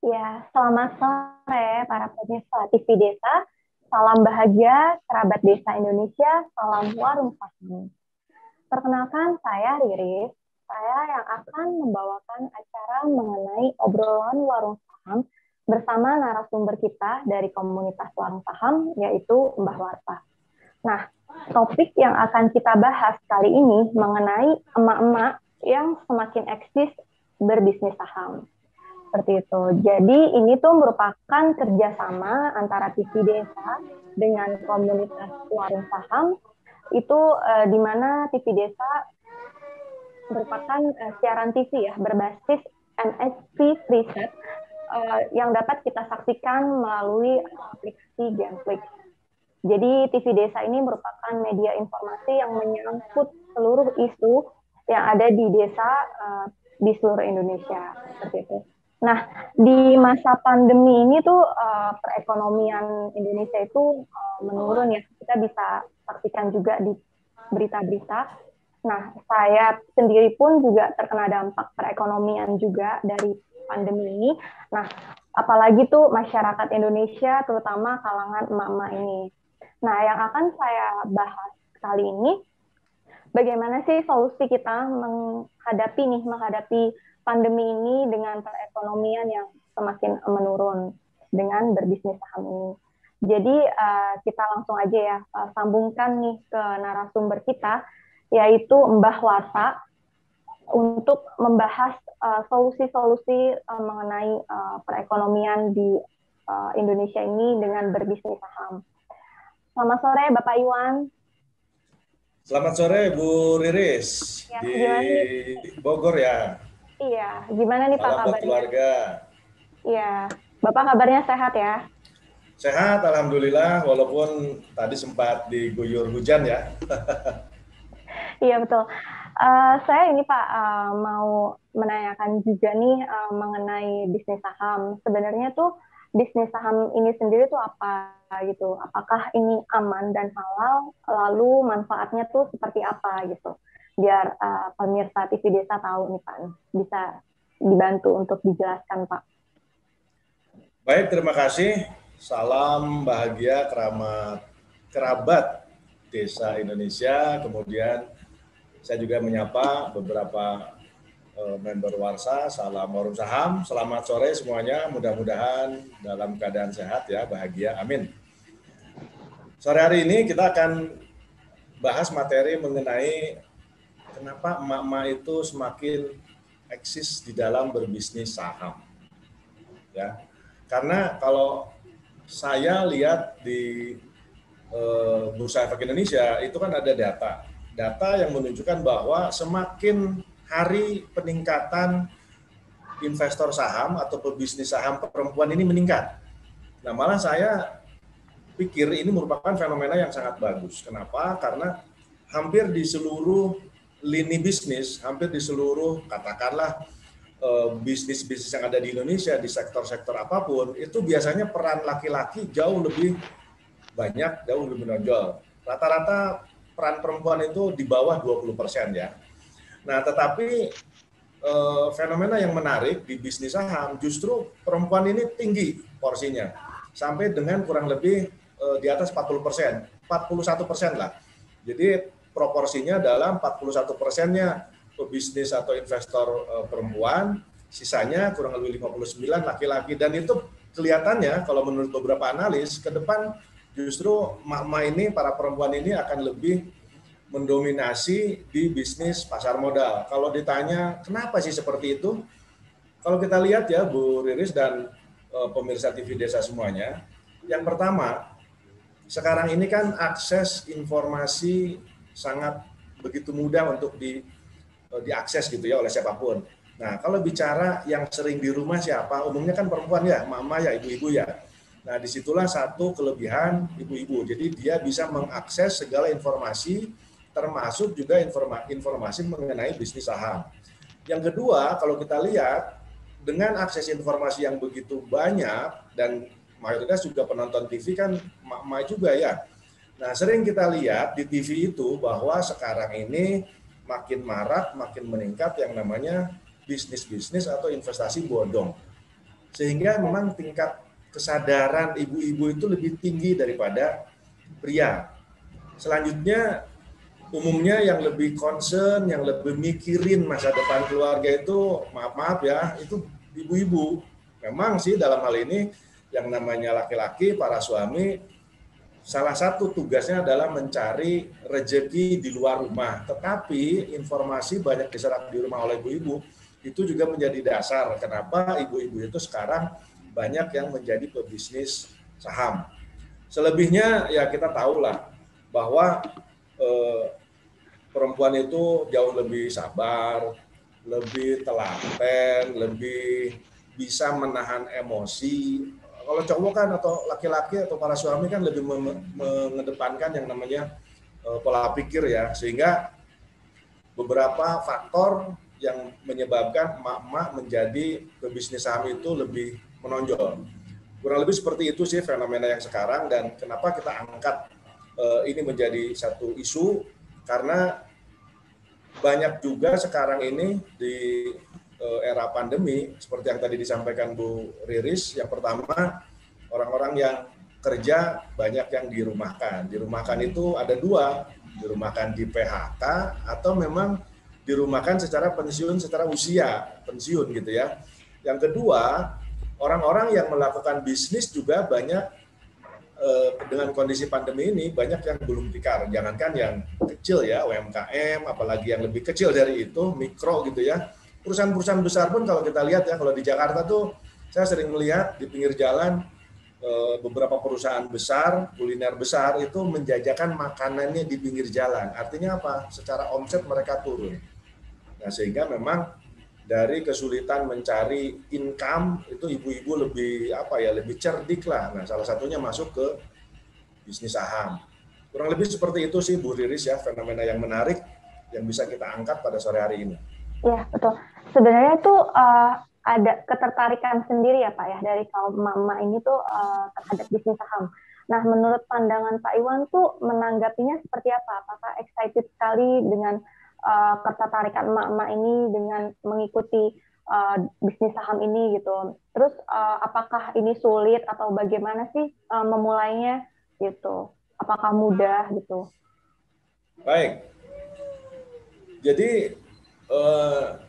Ya, selamat sore para pemirsa TV Desa. Salam bahagia, kerabat desa Indonesia, salam warung saham. Perkenalkan, saya Riris. Saya yang akan membawakan acara mengenai obrolan warung saham bersama narasumber kita dari komunitas warung saham, yaitu Mbah Warta. Nah, topik yang akan kita bahas kali ini mengenai emak-emak yang semakin eksis berbisnis saham. Seperti itu. Jadi ini tuh merupakan kerjasama antara TV Desa dengan komunitas warung saham. Itu di mana TV Desa merupakan siaran TV ya berbasis MSP Preset yang dapat kita saksikan melalui aplikasi Genflix. Jadi TV Desa ini merupakan media informasi yang menyangkut seluruh isu yang ada di desa di seluruh Indonesia. Seperti itu. Nah, di masa pandemi ini tuh perekonomian Indonesia itu menurun ya. Kita bisa saksikan juga di berita-berita. Nah, saya sendiri pun juga terkena dampak perekonomian juga dari pandemi ini. Nah, apalagi tuh masyarakat Indonesia, terutama kalangan emak-emak ini. Nah, yang akan saya bahas kali ini, bagaimana sih solusi kita menghadapi pandemi ini dengan perekonomian yang semakin menurun dengan berbisnis saham ini. Jadi kita langsung aja ya sambungkan nih ke narasumber kita, yaitu Mbah Warta, untuk membahas solusi-solusi mengenai perekonomian di Indonesia ini dengan berbisnis saham. Selamat sore Bapak Iwan. Selamat sore Bu Riris Ya, di gimana Bogor ya. Iya, gimana nih Pak Salam buat kabarnya? keluarga. Iya, Bapak kabarnya sehat ya? Sehat, alhamdulillah. Walaupun tadi sempat diguyur hujan ya. Iya betul. Saya ini Pak mau menanyakan juga nih mengenai bisnis saham. Sebenarnya tuh bisnis saham ini sendiri tuh apa gitu? Apakah ini aman dan halal? Lalu manfaatnya tuh seperti apa gitu? Biar pemirsa TV Desa tahu nih Pak, bisa dibantu untuk dijelaskan Pak. Baik, terima kasih. Salam bahagia kerabat desa Indonesia. Kemudian saya juga menyapa beberapa member Warsa. Salam warung saham. Selamat sore semuanya. Mudah-mudahan dalam keadaan sehat ya, bahagia. Amin. Sore hari ini kita akan bahas materi mengenai kenapa emak-emak itu semakin eksis di dalam berbisnis saham. Ya. Karena kalau saya lihat di Bursa Efek Indonesia itu kan ada data yang menunjukkan bahwa semakin hari peningkatan investor saham atau pebisnis saham perempuan ini meningkat. Nah, malah saya pikir ini merupakan fenomena yang sangat bagus. Kenapa? Karena hampir di seluruh lini bisnis, hampir di seluruh katakanlah bisnis-bisnis yang ada di Indonesia, di sektor-sektor apapun, itu biasanya peran laki-laki jauh lebih banyak, jauh lebih menonjol. Rata-rata peran perempuan itu di bawah 20% ya. Nah, tetapi fenomena yang menarik di bisnis saham justru perempuan ini tinggi porsinya. Sampai dengan kurang lebih di atas 40%, 41% lah. Jadi proporsinya dalam 41%-nya pebisnis atau investor perempuan, sisanya kurang lebih 59 laki-laki. Dan itu kelihatannya kalau menurut beberapa analis, ke depan justru emak-emak ini, para perempuan ini akan lebih mendominasi di bisnis pasar modal. Kalau ditanya kenapa sih seperti itu? Kalau kita lihat ya Bu Riris dan pemirsa TV Desa semuanya, yang pertama, sekarang ini kan akses informasi sangat begitu mudah untuk diakses gitu ya oleh siapapun. Nah, kalau bicara yang sering di rumah siapa? Umumnya kan perempuan ya, mama ya, ibu-ibu ya. Nah, disitulah satu kelebihan ibu-ibu. Jadi dia bisa mengakses segala informasi, termasuk juga informasi mengenai bisnis saham. Yang kedua, kalau kita lihat, dengan akses informasi yang begitu banyak, dan mayoritas juga penonton TV kan emak-emak juga ya. Nah, sering kita lihat di TV itu bahwa sekarang ini makin marak, makin meningkat yang namanya bisnis-bisnis atau investasi bodong. Sehingga memang tingkat kesadaran ibu-ibu itu lebih tinggi daripada pria. Selanjutnya, umumnya yang lebih concern, yang lebih mikirin masa depan keluarga itu, maaf-maaf ya, itu ibu-ibu. Memang sih dalam hal ini, yang namanya laki-laki, para suami, salah satu tugasnya adalah mencari rejeki di luar rumah. Tetapi informasi banyak diserap di rumah oleh ibu-ibu, itu juga menjadi dasar kenapa ibu-ibu itu sekarang banyak yang menjadi pebisnis saham. Selebihnya ya kita tahulah bahwa perempuan itu jauh lebih sabar, lebih telaten, lebih bisa menahan emosi. Kalau cowok kan atau laki-laki atau para suami kan lebih mengedepankan yang namanya pola pikir ya, sehingga beberapa faktor yang menyebabkan emak-emak menjadi pebisnis saham itu lebih menonjol. Kurang lebih seperti itu sih fenomena yang sekarang, dan kenapa kita angkat ini menjadi satu isu, karena banyak juga sekarang ini di era pandemi, seperti yang tadi disampaikan Bu Riris, yang pertama orang-orang yang kerja banyak yang dirumahkan. Dirumahkan itu ada dua, dirumahkan di PHK atau memang dirumahkan secara pensiun, secara usia pensiun gitu ya. Yang kedua, orang-orang yang melakukan bisnis juga banyak dengan kondisi pandemi ini banyak yang belum tikar. Jangankan yang kecil ya, UMKM, apalagi yang lebih kecil dari itu, mikro gitu ya. Perusahaan-perusahaan besar pun kalau kita lihat ya, kalau di Jakarta tuh saya sering melihat di pinggir jalan beberapa perusahaan besar, kuliner besar itu menjajakan makanannya di pinggir jalan. Artinya apa? Secara omset mereka turun. Nah, sehingga memang dari kesulitan mencari income itu ibu-ibu lebih lebih cerdik lah. Nah, salah satunya masuk ke bisnis saham. Kurang lebih seperti itu sih Bu Riris ya, fenomena yang menarik yang bisa kita angkat pada sore hari ini. Iya, betul. Sebenarnya itu ada ketertarikan sendiri ya Pak ya dari kaum mama ini tuh terhadap bisnis saham. Nah, menurut pandangan Pak Iwan tuh menanggapinya seperti apa? Apakah excited sekali dengan ketertarikan emak-emak ini dengan mengikuti bisnis saham ini gitu? Terus apakah ini sulit atau bagaimana sih memulainya gitu? Apakah mudah gitu? Baik. Jadi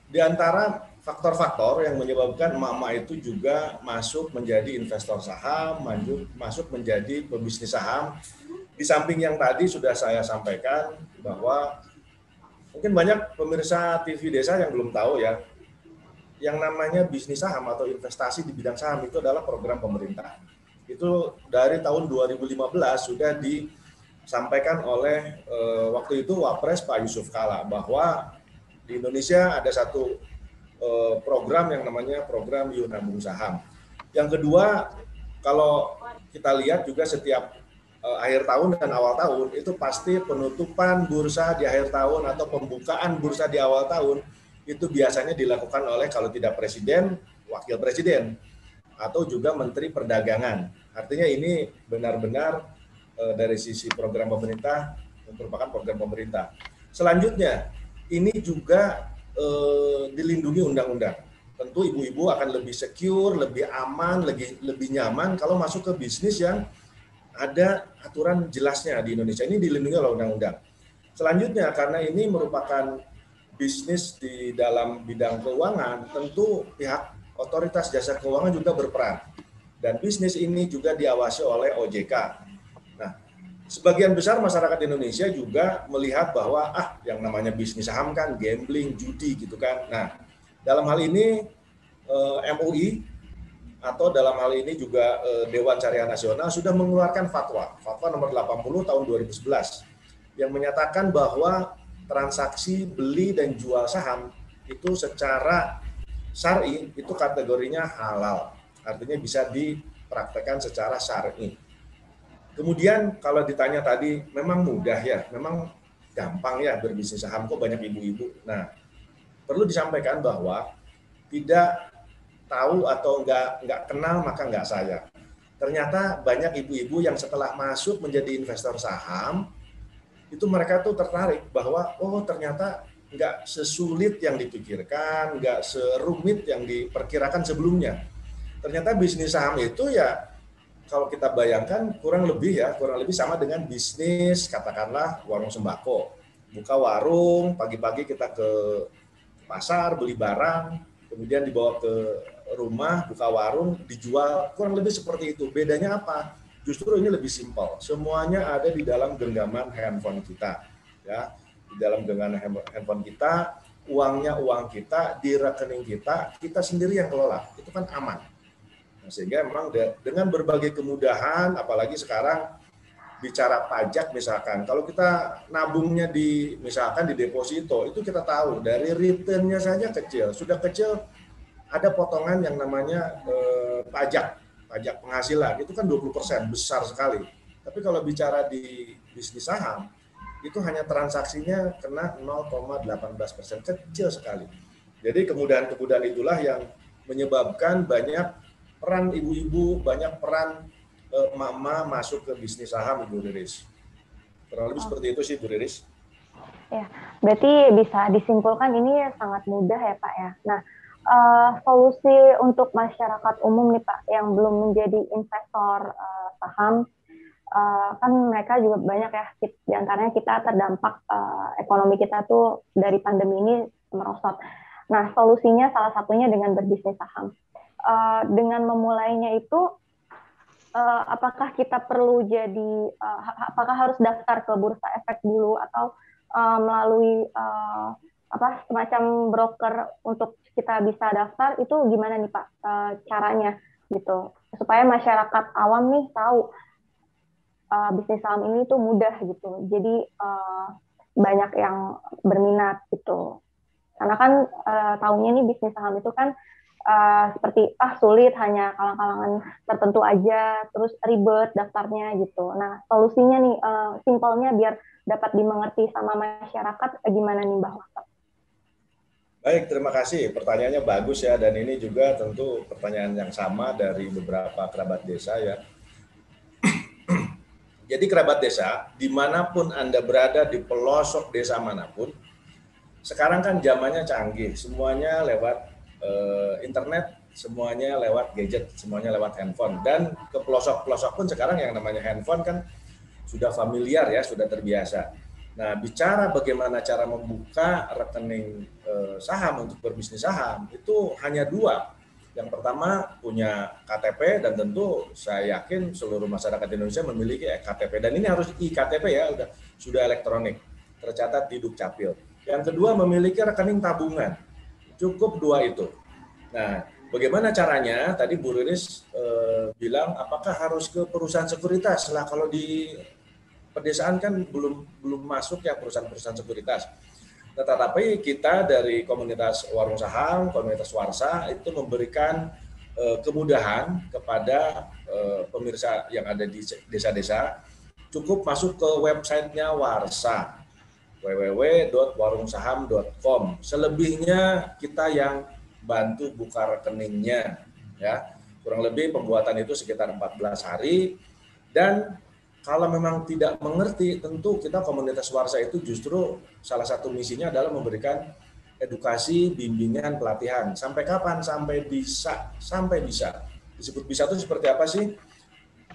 di antara faktor-faktor yang menyebabkan emak-emak itu juga masuk menjadi investor saham, masuk menjadi pebisnis saham. Di samping yang tadi sudah saya sampaikan bahwa mungkin banyak pemirsa TV Desa yang belum tahu ya, yang namanya bisnis saham atau investasi di bidang saham itu adalah program pemerintah. Itu dari tahun 2015 sudah disampaikan oleh waktu itu Wapres Pak Yusuf Kala bahwa di Indonesia ada satu program yang namanya program Iuran Nabung Saham. Yang kedua, kalau kita lihat juga setiap akhir tahun dan awal tahun itu pasti penutupan bursa di akhir tahun atau pembukaan bursa di awal tahun itu biasanya dilakukan oleh kalau tidak presiden, wakil presiden atau juga menteri perdagangan. Artinya ini benar-benar dari sisi program pemerintah merupakan program pemerintah. Selanjutnya, ini juga dilindungi undang-undang. Tentu ibu-ibu akan lebih secure, lebih aman, lebih nyaman kalau masuk ke bisnis yang ada aturan jelasnya di Indonesia. Ini dilindungi oleh undang-undang. Selanjutnya, karena ini merupakan bisnis di dalam bidang keuangan, tentu pihak otoritas jasa keuangan juga berperan. Dan bisnis ini juga diawasi oleh OJK. Nah, sebagian besar masyarakat Indonesia juga melihat bahwa yang namanya bisnis saham kan gambling, judi gitu kan. Nah, dalam hal ini MUI atau dalam hal ini juga Dewan Syariah Nasional sudah mengeluarkan fatwa nomor 80 tahun 2011 yang menyatakan bahwa transaksi beli dan jual saham itu secara syar'i itu kategorinya halal. Artinya bisa dipraktekkan secara syar'i. Kemudian kalau ditanya tadi, memang mudah ya, memang gampang ya berbisnis saham, kok banyak ibu-ibu. Nah, perlu disampaikan bahwa tidak tahu atau nggak kenal maka nggak sayang. Ternyata banyak ibu-ibu yang setelah masuk menjadi investor saham, itu mereka tuh tertarik bahwa ternyata nggak sesulit yang dipikirkan, nggak serumit yang diperkirakan sebelumnya. ternyata bisnis saham itu ya kalau kita bayangkan kurang lebih sama dengan bisnis katakanlah warung sembako. Buka warung, pagi-pagi kita ke pasar beli barang, kemudian dibawa ke rumah, buka warung, dijual, kurang lebih seperti itu. Bedanya apa? Justru ini lebih simpel. Semuanya ada di dalam genggaman handphone kita, ya. Di dalam genggaman handphone kita, uangnya uang kita, di rekening kita, kita sendiri yang kelola. Itu kan aman. Nah, sehingga memang dengan berbagai kemudahan, apalagi sekarang bicara pajak misalkan, kalau kita nabungnya misalkan di deposito, itu kita tahu dari returnnya saja kecil, sudah kecil ada potongan yang namanya pajak penghasilan, itu kan 20%, besar sekali. Tapi kalau bicara di bisnis saham, itu hanya transaksinya kena 0,18%, kecil sekali. Jadi kemudahan-kemudahan itulah yang menyebabkan banyak peran ibu-ibu, banyak peran mama masuk ke bisnis saham, Ibu Riris. Kurang lebih seperti itu sih, Bu Riris. Ya, berarti bisa disimpulkan ini sangat mudah ya Pak ya. Nah, solusi untuk masyarakat umum nih Pak yang belum menjadi investor saham, kan mereka juga banyak ya, di antaranya kita terdampak ekonomi kita tuh dari pandemi ini merosot. Nah, solusinya salah satunya dengan berbisnis saham. Dengan memulainya itu apakah kita perlu apakah harus daftar ke bursa efek dulu atau melalui semacam broker untuk kita bisa daftar, itu gimana nih Pak caranya gitu supaya masyarakat awam nih tahu bisnis saham ini tuh mudah gitu, jadi banyak yang berminat gitu, karena kan tahunya nih bisnis saham itu kan seperti sulit, hanya kalangan tertentu aja, terus ribet daftarnya gitu. Nah, solusinya nih simpelnya biar dapat dimengerti sama masyarakat, gimana nih Mbak Wahab? Baik, terima kasih. Pertanyaannya bagus ya, dan ini juga tentu pertanyaan yang sama dari beberapa kerabat desa ya. Jadi kerabat desa, dimanapun Anda berada di pelosok desa manapun, sekarang kan zamannya canggih, semuanya lewat internet, semuanya lewat gadget, semuanya lewat handphone. Dan ke pelosok-pelosok pun sekarang yang namanya handphone kan sudah familiar ya, sudah terbiasa. Nah, bicara bagaimana cara membuka rekening saham untuk berbisnis saham, itu hanya dua. Yang pertama punya KTP, dan tentu saya yakin seluruh masyarakat Indonesia memiliki KTP, dan ini harus iKTP ya, sudah elektronik, tercatat di Dukcapil. Yang kedua memiliki rekening tabungan, cukup dua itu. Nah, bagaimana caranya? Tadi Bu Riris bilang apakah harus ke perusahaan sekuritas? Lah kalau di pedesaan kan belum masuk ya perusahaan-perusahaan sekuritas. Tetapi kita dari komunitas warung saham, komunitas warsa itu memberikan kemudahan kepada pemirsa yang ada di desa-desa, cukup masuk ke websitenya Warsa, www.warungsaham.com. Selebihnya kita yang bantu buka rekeningnya ya. Kurang lebih pembuatan itu sekitar 14 hari, dan kalau memang tidak mengerti, tentu kita komunitas Warsa itu justru salah satu misinya adalah memberikan edukasi, bimbingan, pelatihan. Sampai kapan? Sampai bisa. Sampai bisa. Disebut bisa itu seperti apa sih?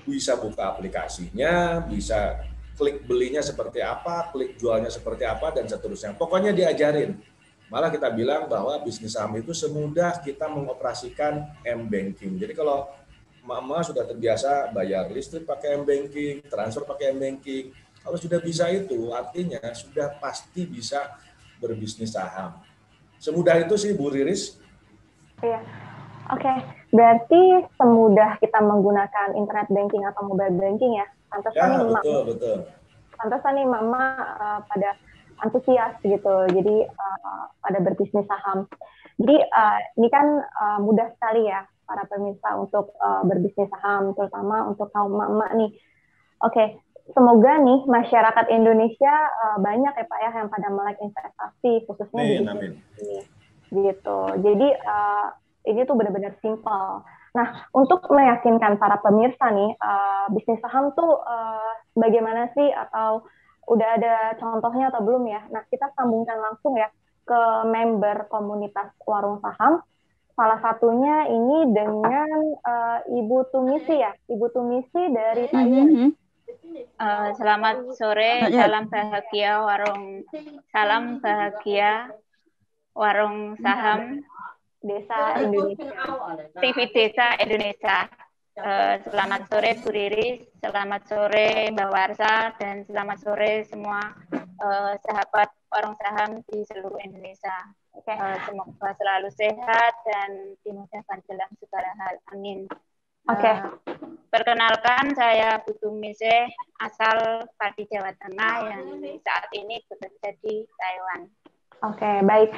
Bisa buka aplikasinya, bisa klik belinya seperti apa, klik jualnya seperti apa, dan seterusnya. Pokoknya diajarin. Malah kita bilang bahwa bisnis saham itu semudah kita mengoperasikan M-Banking. Jadi kalau mama sudah terbiasa bayar listrik pakai M-Banking, transfer pakai M-Banking. Kalau sudah bisa itu, artinya sudah pasti bisa berbisnis saham. Semudah itu sih, Bu Riris. Iya, oke. Berarti semudah kita menggunakan internet banking atau mobile banking ya. Ya, betul. Pantesan nih Mama pada antusias gitu. Jadi pada berbisnis saham. Jadi ini kan mudah sekali ya para pemirsa untuk berbisnis saham, terutama untuk kaum mama nih. Oke, semoga nih masyarakat Indonesia banyak ya Pak ya yang pada melek investasi, khususnya di bisnis ini. Gitu. Jadi ini tuh benar-benar simpel. Nah, untuk meyakinkan para pemirsa nih, bisnis saham tuh bagaimana sih, atau udah ada contohnya atau belum ya? Nah, kita sambungkan langsung ya ke member komunitas warung saham Salah satunya ini dengan Ibu Tumisi ya, Ibu Tumisi dari Taiwan. Selamat sore, salam bahagia warung saham Desa Indonesia. TV Desa Indonesia. Selamat sore Bu Riris, selamat sore Mbak Warsa, dan selamat sore semua sahabat warung saham di seluruh Indonesia. Semoga selalu sehat dan dimudahkan dalam segala hal. Amin. Perkenalkan, saya Putu Mise, asal Pati, Jawa Tengah, yang saat ini bekerja di Taiwan. Baik.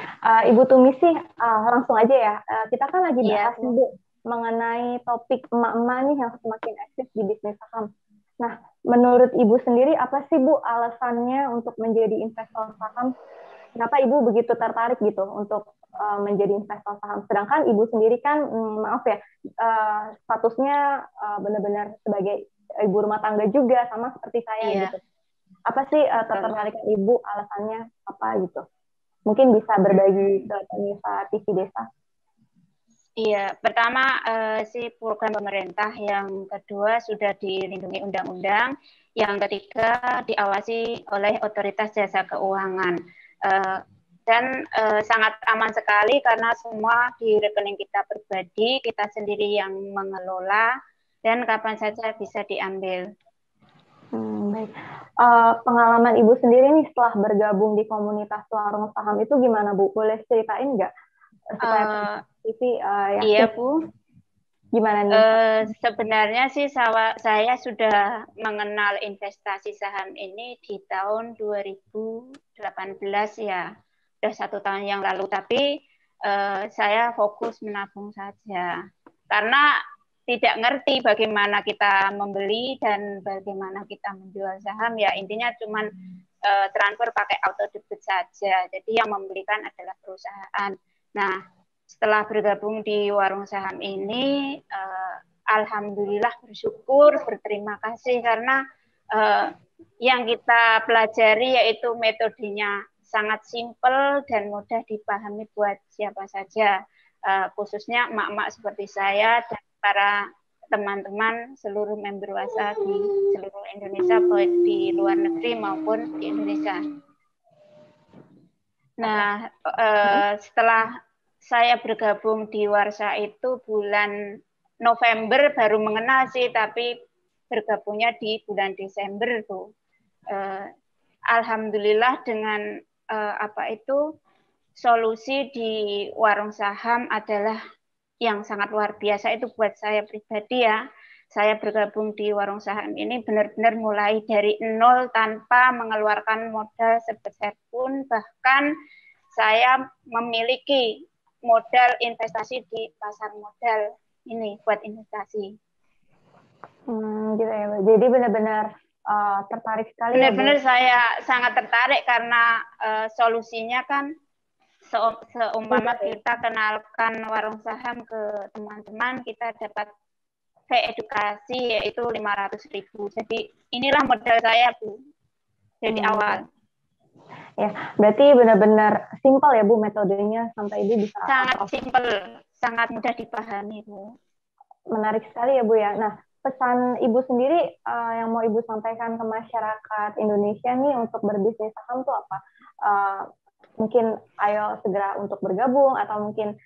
Ibu Tumisi, langsung aja ya. Kita kan lagi bahas Bu, mengenai topik emak-emak nih yang semakin aktif di bisnis saham. Nah, menurut Ibu sendiri, apa sih Bu alasannya untuk menjadi investor saham? Kenapa Ibu begitu tertarik gitu untuk menjadi investor saham? Sedangkan Ibu sendiri kan, maaf ya, statusnya benar-benar sebagai ibu rumah tangga juga, sama seperti saya gitu. Apa sih ketertarikan Ibu, alasannya apa gitu? Mungkin bisa berbagi ke pemirsa TV Desa. Iya, pertama si program pemerintah, yang kedua sudah dilindungi undang-undang, yang ketiga diawasi oleh otoritas jasa keuangan. Dan sangat aman sekali karena semua di rekening kita pribadi, kita sendiri yang mengelola, dan kapan saja bisa diambil. Baik. Pengalaman Ibu sendiri nih setelah bergabung di komunitas warung saham itu gimana Bu? Boleh ceritain nggak? Iya Bu. Gimana nih? Sebenarnya sih saya sudah mengenal investasi saham ini di tahun 2018 ya. Sudah 1 tahun yang lalu, tapi saya fokus menabung saja. Karena tidak ngerti bagaimana kita membeli dan bagaimana kita menjual saham, ya intinya cuman transfer pakai auto debit saja. Jadi yang membelikan adalah perusahaan. Nah, setelah bergabung di warung saham ini, alhamdulillah bersyukur, berterima kasih karena yang kita pelajari yaitu metodenya sangat simpel dan mudah dipahami buat siapa saja, khususnya emak-emak seperti saya dan para teman-teman seluruh member WASA di seluruh Indonesia, baik di luar negeri maupun di Indonesia. Nah, setelah saya bergabung di Warsa itu bulan November baru mengenal sih, tapi bergabungnya di bulan Desember tuh. Alhamdulillah dengan solusi di warung saham adalah yang sangat luar biasa itu buat saya pribadi ya. Saya bergabung di warung saham ini benar-benar mulai dari nol tanpa mengeluarkan modal sebesar pun, bahkan saya memiliki modal investasi di pasar modal ini buat investasi. Gitu ya, jadi benar-benar tertarik sekali. Benar-benar saya sangat tertarik karena solusinya kan seumpama kita kenalkan warung saham ke teman-teman, kita dapat fee edukasi yaitu 500.000. Jadi inilah modal saya Bu dari awal. Ya, berarti benar-benar simpel ya Bu metodenya sampai Ibu bisa. Sangat simpel, sangat mudah dipahami Bu. Menarik sekali ya Bu ya. Nah, pesan Ibu sendiri yang mau Ibu sampaikan ke masyarakat Indonesia nih untuk berbisnis saham tuh apa? Mungkin ayo segera untuk bergabung, atau mungkin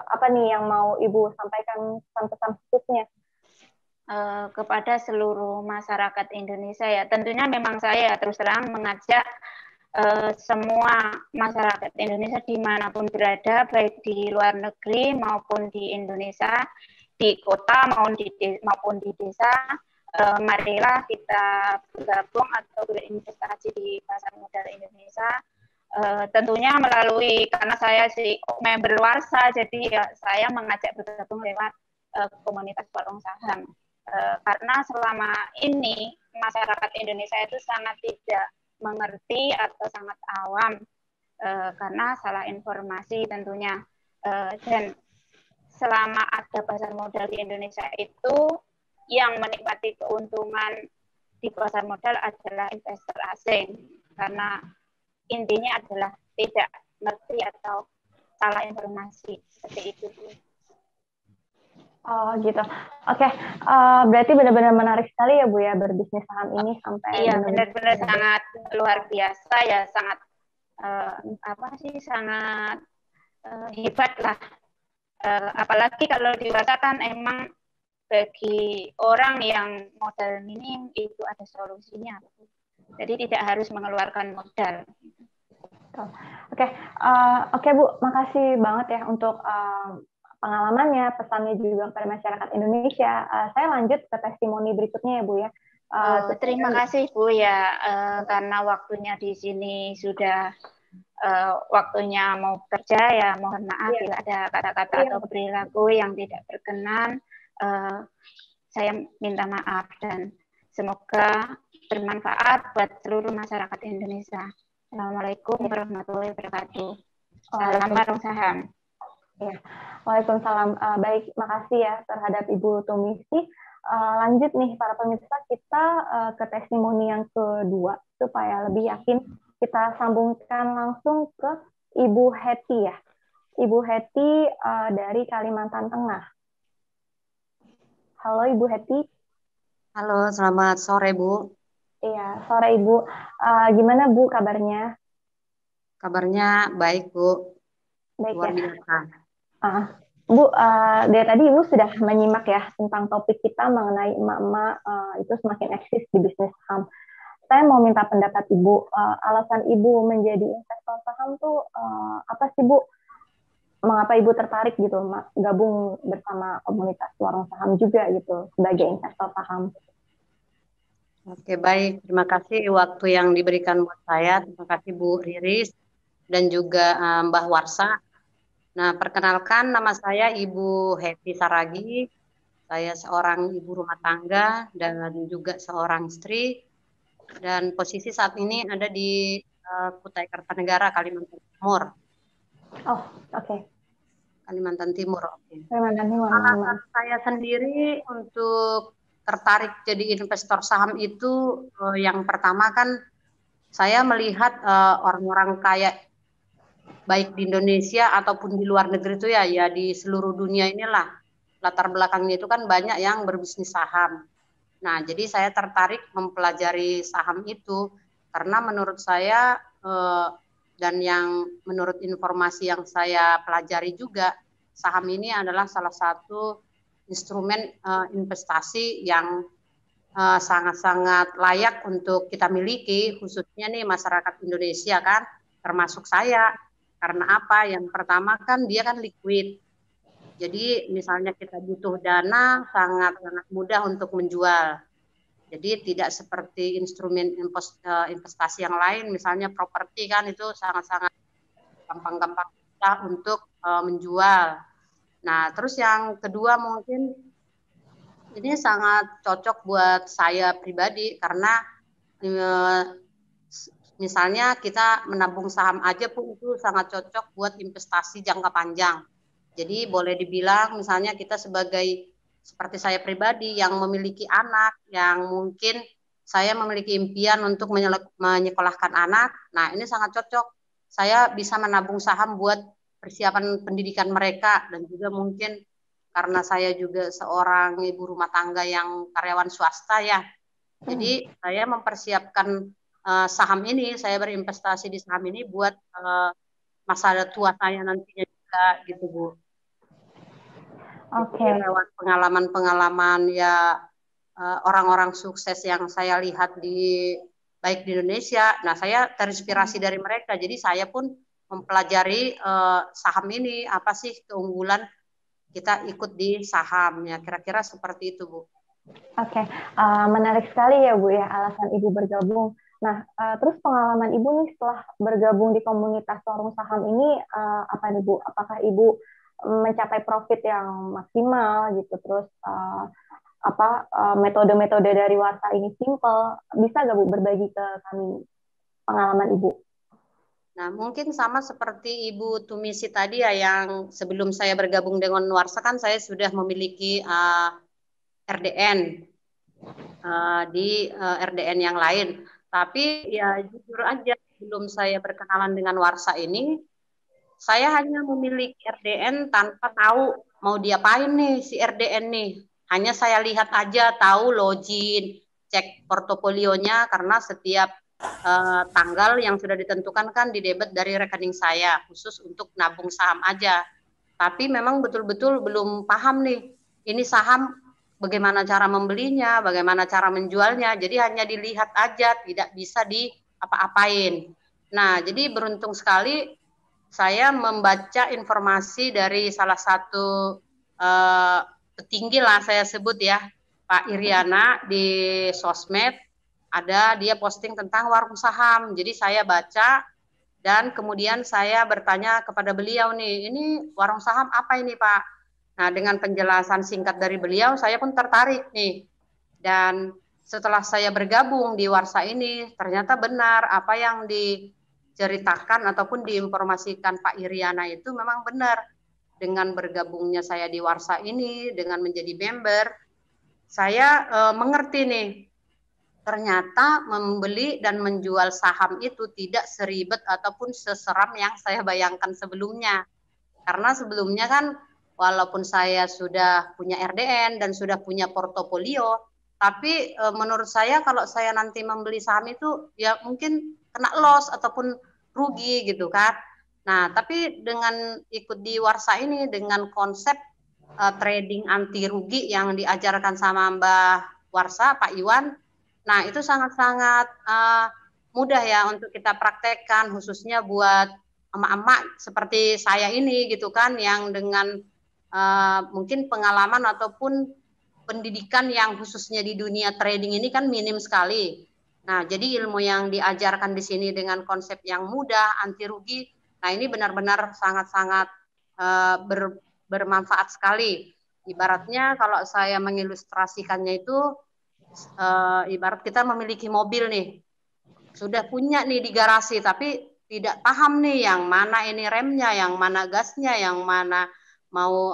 apa nih yang mau Ibu sampaikan pesan-pesan khususnya? Kepada seluruh masyarakat Indonesia ya, tentunya memang saya terus terang mengajak semua masyarakat Indonesia dimanapun berada, baik di luar negeri maupun di Indonesia, di kota maupun di desa, marilah kita bergabung atau berinvestasi di pasar modal Indonesia. Tentunya melalui, karena saya member Warsa, jadi ya saya mengajak bergabung lewat komunitas warung saham. Karena selama ini masyarakat Indonesia itu sangat tidak mengerti atau sangat awam karena salah informasi tentunya, dan selama ada pasar modal di Indonesia itu yang menikmati keuntungan di pasar modal adalah investor asing, karena intinya adalah tidak ngerti atau salah informasi seperti itu, Bu. Oh gitu. Oke, berarti benar-benar menarik sekali ya Bu ya berbisnis saham ini sampai Iya, benar-benar benar-benar sangat luar biasa ya, sangat sangat hebat lah. Apalagi kalau dirasakan emang bagi orang yang modal minim itu ada solusinya. Jadi tidak harus mengeluarkan modal. Oke Bu, makasih banget ya untuk pengalamannya, pesannya juga kepada masyarakat Indonesia. Saya lanjut ke testimoni berikutnya ya Bu ya. Terima kasih Bu ya, karena waktunya di sini sudah waktunya mau kerja ya, mohon maaf bila ada kata-kata atau perilaku yang tidak berkenan. Saya minta maaf dan semoga bermanfaat buat seluruh masyarakat Indonesia. Assalamualaikum warahmatullahi wabarakatuh. Salam warung saham. Ya. Waalaikumsalam. Baik, makasih ya terhadap Ibu Tumisi. Lanjut nih para pemirsa, kita ke testimoni yang kedua supaya lebih yakin. Kita sambungkan langsung ke Ibu Hetty ya. Ibu Hetty dari Kalimantan Tengah. Halo Ibu Hetty. Halo, selamat sore Bu. Iya, sore Ibu. Gimana Bu kabarnya? Kabarnya baik Bu. Baik luar ya. biasa. Bu, dari tadi Ibu sudah menyimak ya tentang topik kita mengenai emak-emak itu semakin eksis di bisnis saham. Saya mau minta pendapat Ibu, alasan Ibu menjadi investor saham tuh apa sih Bu? Mengapa Ibu tertarik gitu gabung bersama komunitas warung saham juga gitu sebagai investor saham? Oke, baik. Terima kasih waktu yang diberikan buat saya. Terima kasih Bu Riris dan juga Mbah Warsa. Nah, perkenalkan nama saya Ibu Hetty Saragi. Saya seorang ibu rumah tangga dan juga seorang istri. Dan posisi saat ini ada di Kutai Kartanegara, Kalimantan Timur. Oh, oke. Kalimantan Timur, oke. Kalimantan Timur. Alasan saya sendiri untuk tertarik jadi investor saham itu yang pertama kan saya melihat orang-orang kaya baik di Indonesia ataupun di luar negeri itu ya di seluruh dunia inilah latar belakangnya itu kan banyak yang berbisnis saham. Nah, jadi saya tertarik mempelajari saham itu karena menurut saya dan yang menurut informasi yang saya pelajari juga, saham ini adalah salah satu instrumen investasi yang sangat-sangat layak untuk kita miliki, khususnya nih masyarakat Indonesia kan, termasuk saya. Karena apa? Yang pertama kan dia kan liquid. Jadi misalnya kita butuh dana sangat-sangat mudah untuk menjual. Jadi tidak seperti instrumen investasi yang lain, misalnya properti kan itu sangat-sangat gampang-gampang untuk menjual. Nah, terus yang kedua mungkin ini sangat cocok buat saya pribadi karena misalnya kita menabung saham aja pun itu sangat cocok buat investasi jangka panjang. Jadi boleh dibilang misalnya kita seperti saya pribadi yang memiliki anak, yang mungkin saya memiliki impian untuk menyekolahkan anak, nah ini sangat cocok. Saya bisa menabung saham buat persiapan pendidikan mereka dan juga mungkin karena saya juga seorang ibu rumah tangga yang karyawan swasta ya. Jadi saya mempersiapkan saham ini, saya berinvestasi di saham ini buat masa tua saya nantinya juga gitu Bu. Oke. Lewat pengalaman-pengalaman ya orang-orang sukses yang saya lihat baik di Indonesia, nah saya terinspirasi dari mereka. Jadi saya pun mempelajari saham ini apa sih keunggulan kita ikut di saham ya, kira-kira seperti itu Bu. Oke, menarik sekali ya Bu ya alasan Ibu bergabung. Nah, terus pengalaman Ibu nih setelah bergabung di komunitas warung saham ini apa nih Bu? Apakah Ibu mencapai profit yang maksimal gitu? Terus metode-metode dari Warsa ini simple? Bisa nggak Bu berbagi ke kami pengalaman Ibu? Nah, mungkin sama seperti Ibu Tumisi tadi ya, yang sebelum saya bergabung dengan Warsa kan saya sudah memiliki RDN di RDN yang lain. Tapi ya jujur aja sebelum saya berkenalan dengan Warsa ini, saya hanya memiliki RDN tanpa tahu mau diapain nih si RDN nih. Hanya saya lihat aja, tahu login, cek portofolionya karena setiap tanggal yang sudah ditentukan kan didebet dari rekening saya khusus untuk nabung saham aja. Tapi memang betul-betul belum paham nih, ini saham bagaimana cara membelinya, bagaimana cara menjualnya. Jadi hanya dilihat aja, tidak bisa diapa-apain. Nah, jadi beruntung sekali saya membaca informasi dari salah satu petinggi lah saya sebut ya, Pak Iriana di sosmed. Ada dia posting tentang warung saham. Jadi saya baca dan kemudian saya bertanya kepada beliau nih, ini warung saham apa ini Pak? Nah, dengan penjelasan singkat dari beliau, saya pun tertarik nih. Dan setelah saya bergabung di Warsa ini, ternyata benar apa yang diceritakan ataupun diinformasikan Pak Iriana itu memang benar. Dengan bergabungnya saya di Warsa ini, dengan menjadi member, saya mengerti nih, ternyata membeli dan menjual saham itu tidak seribet ataupun seseram yang saya bayangkan sebelumnya. Karena sebelumnya kan walaupun saya sudah punya RDN dan sudah punya portofolio, tapi menurut saya kalau saya nanti membeli saham itu ya mungkin kena loss ataupun rugi gitu kan. Nah, tapi dengan ikut di Warsa ini dengan konsep trading anti rugi yang diajarkan sama Mbah Warsa, Pak Iwan, nah, itu sangat-sangat mudah ya untuk kita praktekkan, khususnya buat emak-emak seperti saya ini gitu kan, yang dengan mungkin pengalaman ataupun pendidikan yang khususnya di dunia trading ini kan minim sekali. Nah, jadi ilmu yang diajarkan di sini dengan konsep yang mudah, anti rugi, nah ini benar-benar sangat-sangat bermanfaat sekali. Ibaratnya kalau saya mengilustrasikannya itu, ibarat kita memiliki mobil nih, sudah punya nih di garasi, tapi tidak paham nih yang mana ini remnya, yang mana gasnya, yang mana mau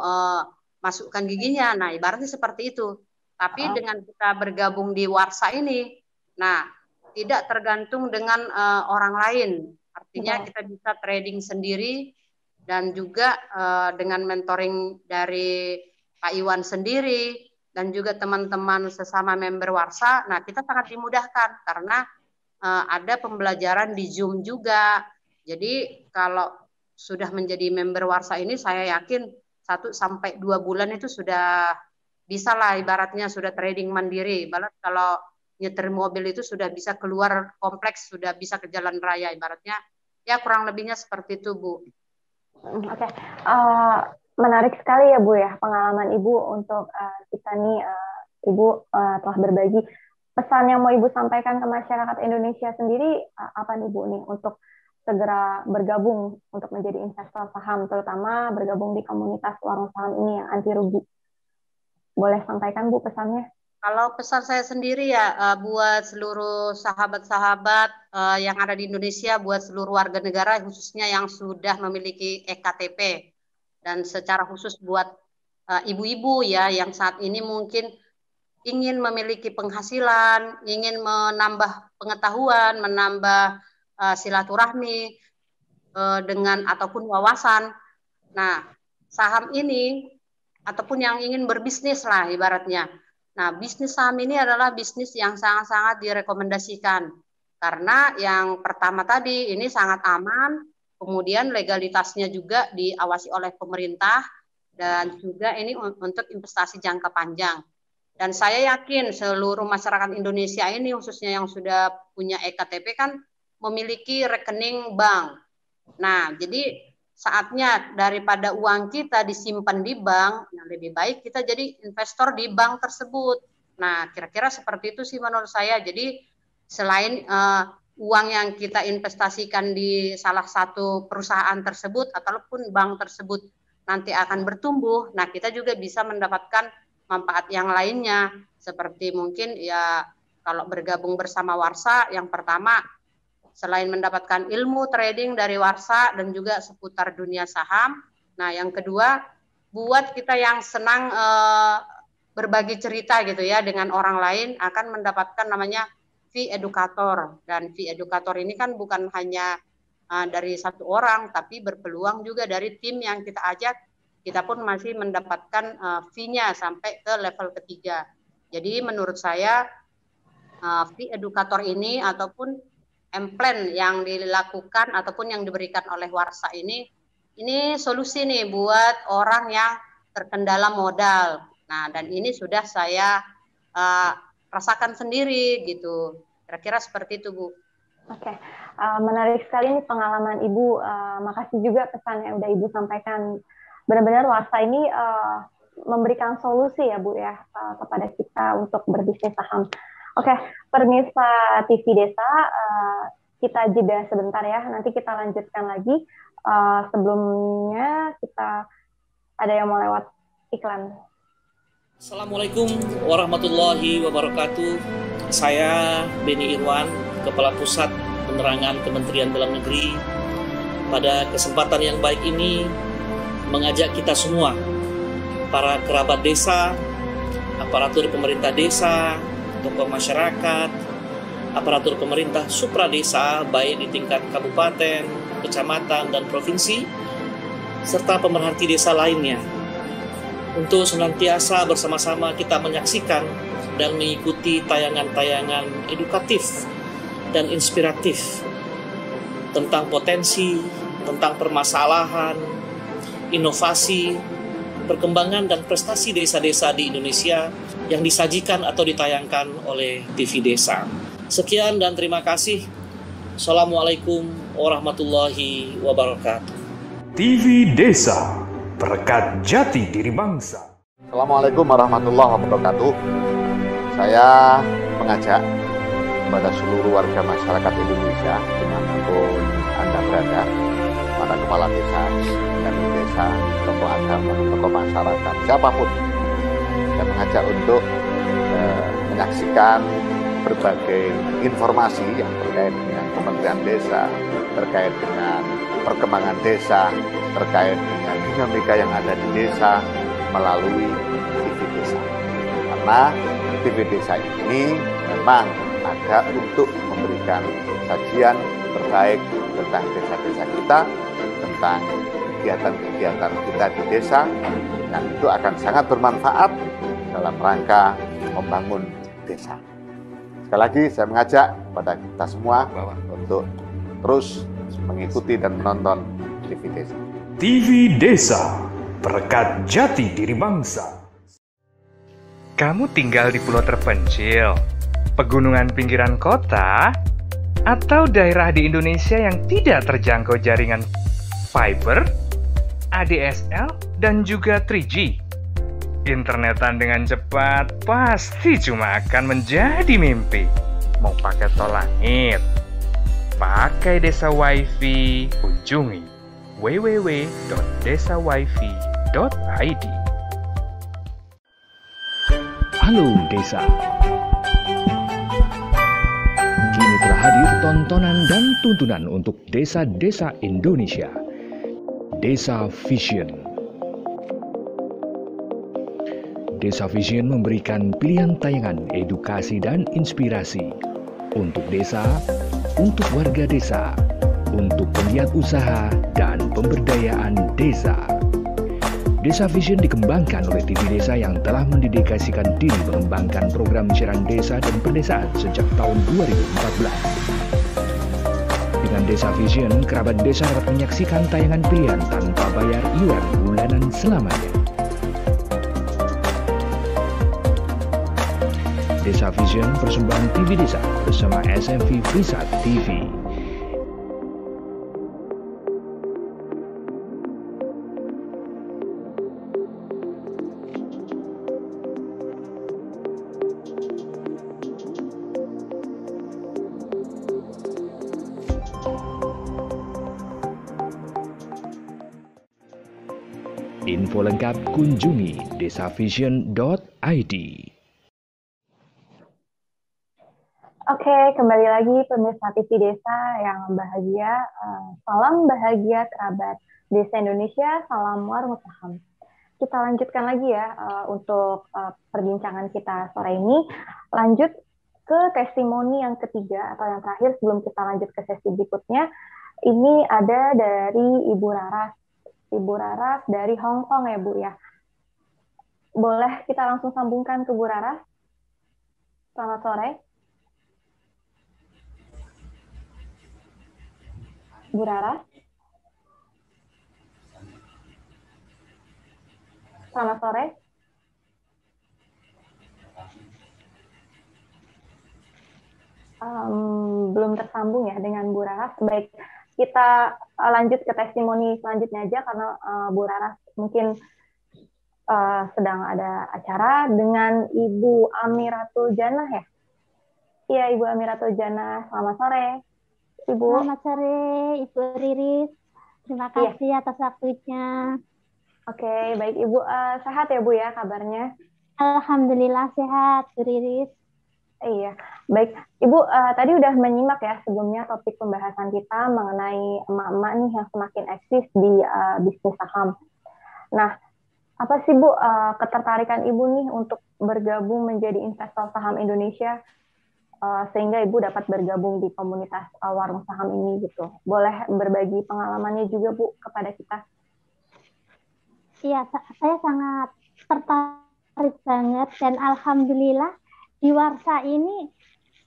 masukkan giginya. Nah, ibaratnya seperti itu. Tapi dengan kita bergabung di Warsa ini, nah tidak tergantung dengan orang lain. Artinya kita bisa trading sendiri dan juga dengan mentoring dari Pak Iwan sendiri dan juga teman-teman sesama member Warsa. Nah, kita sangat dimudahkan karena ada pembelajaran di Zoom juga. Jadi kalau sudah menjadi member Warsa ini, saya yakin 1-2 bulan itu sudah bisa lah, ibaratnya sudah trading mandiri. Ibarat kalau nyetir mobil itu sudah bisa keluar kompleks, sudah bisa ke jalan raya, ibaratnya ya kurang lebihnya seperti itu, Bu. Oke. Menarik sekali ya Bu ya pengalaman Ibu untuk kita nih, Ibu telah berbagi. Pesan yang mau Ibu sampaikan ke masyarakat Indonesia sendiri apa nih Bu nih untuk segera bergabung untuk menjadi investor saham, terutama bergabung di komunitas warung saham ini yang anti rugi. Boleh sampaikan Bu pesannya? Kalau pesan saya sendiri ya buat seluruh sahabat-sahabat yang ada di Indonesia, buat seluruh warga negara khususnya yang sudah memiliki EKTP, dan secara khusus buat ibu-ibu ya yang saat ini mungkin ingin memiliki penghasilan, ingin menambah pengetahuan, menambah silaturahmi dengan ataupun wawasan. Nah, saham ini ataupun yang ingin berbisnis lah ibaratnya. Nah, bisnis saham ini adalah bisnis yang sangat-sangat direkomendasikan. Karena yang pertama tadi ini sangat aman, kemudian legalitasnya juga diawasi oleh pemerintah, dan juga ini untuk investasi jangka panjang. Dan saya yakin seluruh masyarakat Indonesia ini khususnya yang sudah punya EKTP kan memiliki rekening bank. Nah, jadi saatnya daripada uang kita disimpan di bank, nah lebih baik kita jadi investor di bank tersebut. Nah, kira-kira seperti itu sih menurut saya. Jadi selain uang yang kita investasikan di salah satu perusahaan tersebut ataupun bank tersebut nanti akan bertumbuh, nah kita juga bisa mendapatkan manfaat yang lainnya, seperti mungkin ya kalau bergabung bersama Warsa, yang pertama selain mendapatkan ilmu trading dari Warsa dan juga seputar dunia saham, nah yang kedua buat kita yang senang berbagi cerita gitu ya dengan orang lain akan mendapatkan namanya fee educator. Dan fee educator ini kan bukan hanya dari satu orang, tapi berpeluang juga dari tim yang kita ajak, kita pun masih mendapatkan fee-nya sampai ke level ketiga. Jadi menurut saya fee edukator ini ataupun M-Plan yang dilakukan ataupun yang diberikan oleh Warsa ini solusi nih buat orang yang terkendala modal. Nah, dan ini sudah saya rasakan sendiri gitu. Kira-kira seperti itu, Bu. Oke, menarik sekali nih pengalaman Ibu. Makasih juga pesan yang udah Ibu sampaikan. Benar-benar Warsa ini memberikan solusi ya Bu ya kepada kita untuk berbisnis saham. Oke, pemirsa TV Desa, kita jeda sebentar ya. Nanti kita lanjutkan lagi. Sebelumnya kita ada yang mau lewat iklan. Assalamualaikum warahmatullahi wabarakatuh. Saya Beni Irwan, Kepala Pusat Penerangan Kementerian Dalam Negeri. Pada kesempatan yang baik ini mengajak kita semua, para kerabat desa, aparatur pemerintah desa, tokoh masyarakat, aparatur pemerintah supradesa baik di tingkat kabupaten, kecamatan, dan provinsi, serta pemerhati desa lainnya, untuk senantiasa bersama-sama kita menyaksikan dan mengikuti tayangan-tayangan edukatif dan inspiratif tentang potensi, tentang permasalahan, inovasi, perkembangan dan prestasi desa-desa di Indonesia yang disajikan atau ditayangkan oleh TV Desa. Sekian dan terima kasih. Assalamualaikum warahmatullahi wabarakatuh. TV Desa, perekat jati diri bangsa. Assalamualaikum warahmatullahi wabarakatuh. Saya mengajak kepada seluruh warga masyarakat Indonesia, dimanapun Anda berada, para kepala desa, dan desa, tokoh agama, tokoh masyarakat, siapapun, saya mengajak untuk menyaksikan berbagai informasi yang terkait dengan Kementerian Desa, terkait dengan perkembangan desa, terkait dengan dinamika yang ada di desa melalui TV Desa. Karena TV Desa ini memang ada untuk memberikan sajian terbaik tentang desa-desa kita, tentang kegiatan-kegiatan kita di desa, yang itu akan sangat bermanfaat dalam rangka membangun desa. Sekali lagi saya mengajak kepada kita semua untuk terus mengikuti dan menonton TV Desa. TV Desa, perekat jati diri bangsa. Kamu tinggal di pulau terpencil, pegunungan pinggiran kota, atau daerah di Indonesia yang tidak terjangkau jaringan fiber, ADSL, dan juga 3G. Internetan dengan cepat pasti cuma akan menjadi mimpi. Mau pakai tol langit, pakai Desa Wifi, kunjungi www.desawifi.id. Halo Desa. Kini telah hadir tontonan dan tuntunan untuk desa-desa Indonesia. Desa Vision. Desa Vision memberikan pilihan tayangan edukasi dan inspirasi untuk desa, untuk warga desa, untuk penggiat usaha dan pemberdayaan desa. Desa Vision dikembangkan oleh TV Desa yang telah mendedikasikan diri mengembangkan program siaran desa dan perdesaan sejak tahun 2014. Dengan Desa Vision, kerabat desa dapat menyaksikan tayangan pilihan tanpa bayar iuran bulanan selamanya. Desa Vision persembahan TV Desa bersama SMV Prisat TV. Info lengkap kunjungi desavision.id. Oke, kembali lagi pemirsa TV Desa yang bahagia. Salam bahagia kerabat Desa Indonesia, salam warung saham. Kita lanjutkan lagi ya untuk perbincangan kita sore ini. Lanjut ke testimoni yang ketiga atau yang terakhir sebelum kita lanjut ke sesi berikutnya. Ini ada dari Ibu Raras. Ibu Raras dari Hong Kong ya, Bu ya. Boleh kita langsung sambungkan ke Bu Raras? Selamat sore. Bu Raras? Selamat sore. Belum tersambung ya dengan Bu Raras. Baik, kita lanjut ke testimoni selanjutnya aja karena Bu Raras mungkin sedang ada acara dengan Ibu Amiratul Janah ya. Iya, Ibu Amiratul Janah. Selamat sore, Ibu. Selamat sore, Ibu Riris. Terima kasih atas waktunya. Oke, baik Ibu. Sehat ya Bu ya kabarnya? Alhamdulillah sehat, Bu Riris. Iya, baik. Ibu tadi udah menyimak ya sebelumnya topik pembahasan kita mengenai emak-emak nih yang semakin eksis di bisnis saham. Nah, apa sih Bu ketertarikan Ibu nih untuk bergabung menjadi investor saham Indonesia sehingga Ibu dapat bergabung di komunitas warung saham ini gitu? Boleh berbagi pengalamannya juga Bu kepada kita? Iya, saya sangat tertarik banget dan alhamdulillah di Warsa ini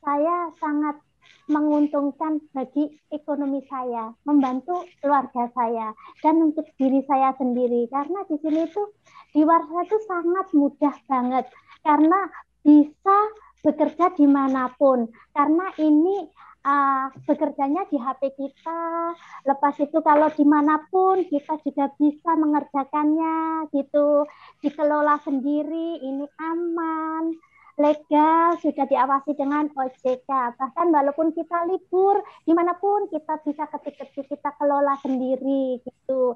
saya sangat menguntungkan bagi ekonomi saya, membantu keluarga saya, dan untuk diri saya sendiri. Karena di sini tuh di Warsa itu sangat mudah banget, karena bisa bekerja dimanapun. Karena ini bekerjanya di HP kita, lepas itu kalau dimanapun kita juga bisa mengerjakannya gitu, dikelola sendiri, ini aman, legal, sudah diawasi dengan OJK. Bahkan walaupun kita libur, dimanapun kita bisa ketik-ketik, kita kelola sendiri gitu.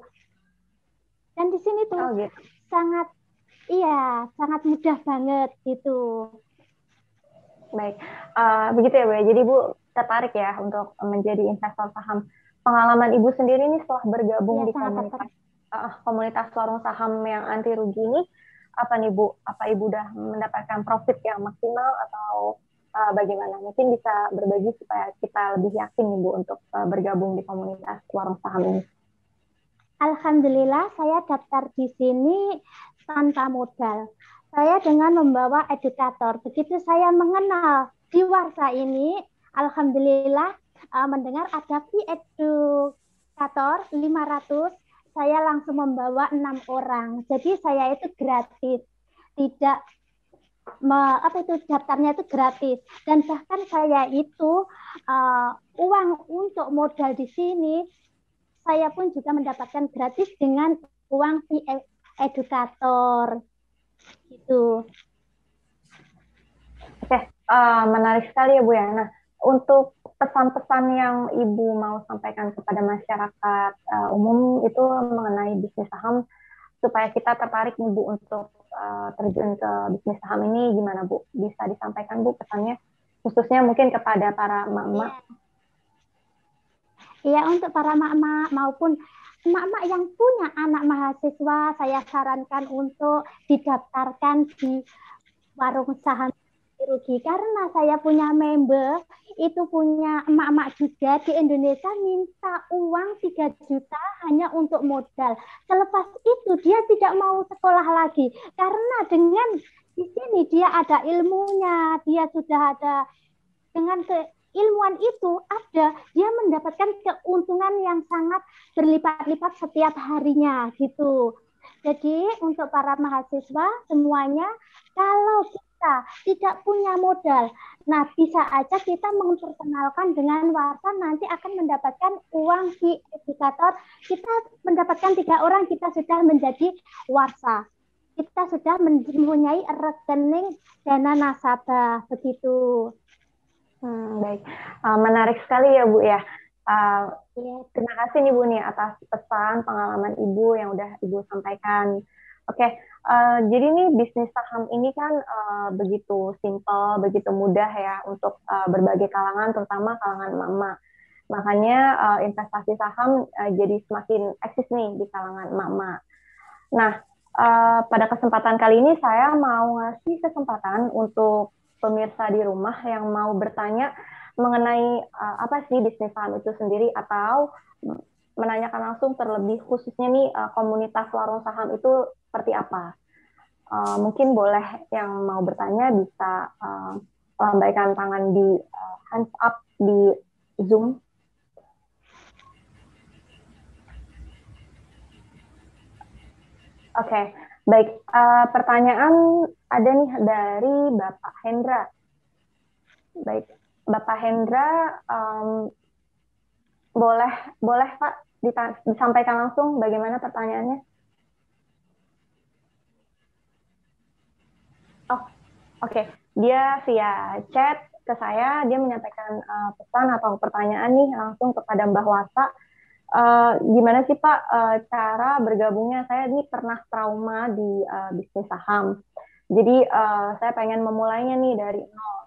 Dan di sini tuh gitu. sangat mudah banget gitu. Baik, begitu ya Bu. Jadi Bu tertarik ya untuk menjadi investor saham. Pengalaman Ibu sendiri nih setelah bergabung di komunitas warung saham yang anti rugi ini, apa nih Bu? Apa Ibu udah mendapatkan profit yang maksimal atau bagaimana? Mungkin bisa berbagi supaya kita lebih yakin nih Bu untuk bergabung di komunitas warung saham ini. Alhamdulillah saya daftar di sini tanpa modal. Saya dengan membawa edukator. Begitu saya mengenal di Warsa ini, alhamdulillah mendengar ada fee edukator 500, saya langsung membawa 6 orang. Jadi saya itu gratis. Tidak daftarnya itu gratis. Dan bahkan saya itu uang untuk modal di sini saya pun juga mendapatkan gratis dengan uang fee edukator. Gitu. Oke, menarik sekali ya Bu ya. Nah, untuk pesan-pesan yang Ibu mau sampaikan kepada masyarakat umum itu mengenai bisnis saham supaya kita tertarik nih Bu untuk terjun ke bisnis saham ini gimana Bu? Bisa disampaikan Bu pesannya khususnya mungkin kepada para emak-emak. Iya, untuk para emak-emak maupun emak-emak yang punya anak mahasiswa, saya sarankan untuk didaftarkan di warung saham rugi. Karena saya punya member, itu punya emak-emak juga di Indonesia minta uang 3 juta hanya untuk modal. Selepas itu dia tidak mau sekolah lagi. Karena dengan di sini dia ada ilmunya, dia sudah ada dengan keilmuan itu ada, dia mendapatkan keuntungan yang sangat berlipat-lipat setiap harinya gitu. Jadi untuk para mahasiswa semuanya, kalau kita tidak punya modal, nah bisa aja kita memperkenalkan dengan Warsa, nanti akan mendapatkan uang di edukator. Kita mendapatkan 3 orang, kita sudah menjadi Warsa. Kita sudah mempunyai rekening dana nasabah begitu. Baik, menarik sekali ya Bu ya. Terima kasih nih Bu nih atas pesan pengalaman Ibu yang udah Ibu sampaikan. Oke, jadi nih bisnis saham ini kan begitu simpel, begitu mudah ya untuk berbagai kalangan, terutama kalangan emak-emak. Makanya investasi saham jadi semakin eksis nih di kalangan emak-emak. Nah, pada kesempatan kali ini saya mau ngasih kesempatan untuk pemirsa di rumah yang mau bertanya mengenai apa sih bisnis saham itu sendiri atau menanyakan langsung terlebih khususnya nih komunitas warung saham itu seperti apa. Mungkin boleh yang mau bertanya bisa lambaikan tangan di hands up di Zoom. Oke, baik. Pertanyaan ada nih dari Bapak Hendra. Baik, Bapak Hendra, boleh Pak disampaikan langsung bagaimana pertanyaannya? Oh, oke. Dia via chat ke saya, dia menyampaikan pesan atau pertanyaan nih langsung kepada Mbah Warsa. Gimana sih Pak cara bergabungnya? Saya ini pernah trauma di bisnis saham. Jadi saya pengen memulainya nih dari nol.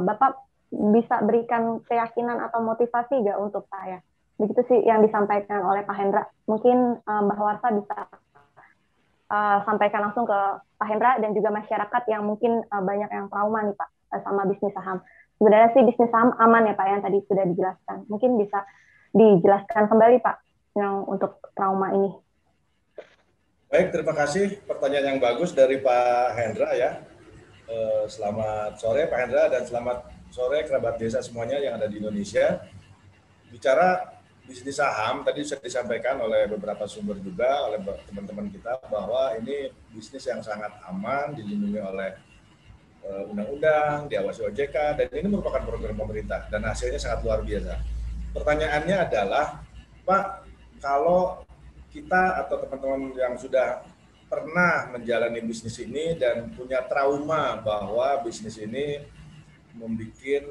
Bapak bisa berikan keyakinan atau motivasi nggak untuk saya? Begitu sih yang disampaikan oleh Pak Hendra. Mungkin Mbah Warsa bisa sampaikan langsung ke Pak Hendra dan juga masyarakat yang mungkin banyak yang trauma nih Pak sama bisnis saham. Sebenarnya sih bisnis saham aman ya Pak yang tadi sudah dijelaskan. Mungkin bisa dijelaskan kembali Pak yang untuk trauma ini. Baik, terima kasih pertanyaan yang bagus dari Pak Hendra ya. Selamat sore Pak Hendra dan selamat sore kerabat desa semuanya yang ada di Indonesia. Bicara bisnis saham tadi sudah disampaikan oleh beberapa sumber juga oleh teman-teman kita bahwa ini bisnis yang sangat aman, dilindungi oleh undang-undang, diawasi OJK, dan ini merupakan program pemerintah dan hasilnya sangat luar biasa. Pertanyaannya adalah, Pak, kalau kita atau teman-teman yang sudah pernah menjalani bisnis ini dan punya trauma bahwa bisnis ini membuat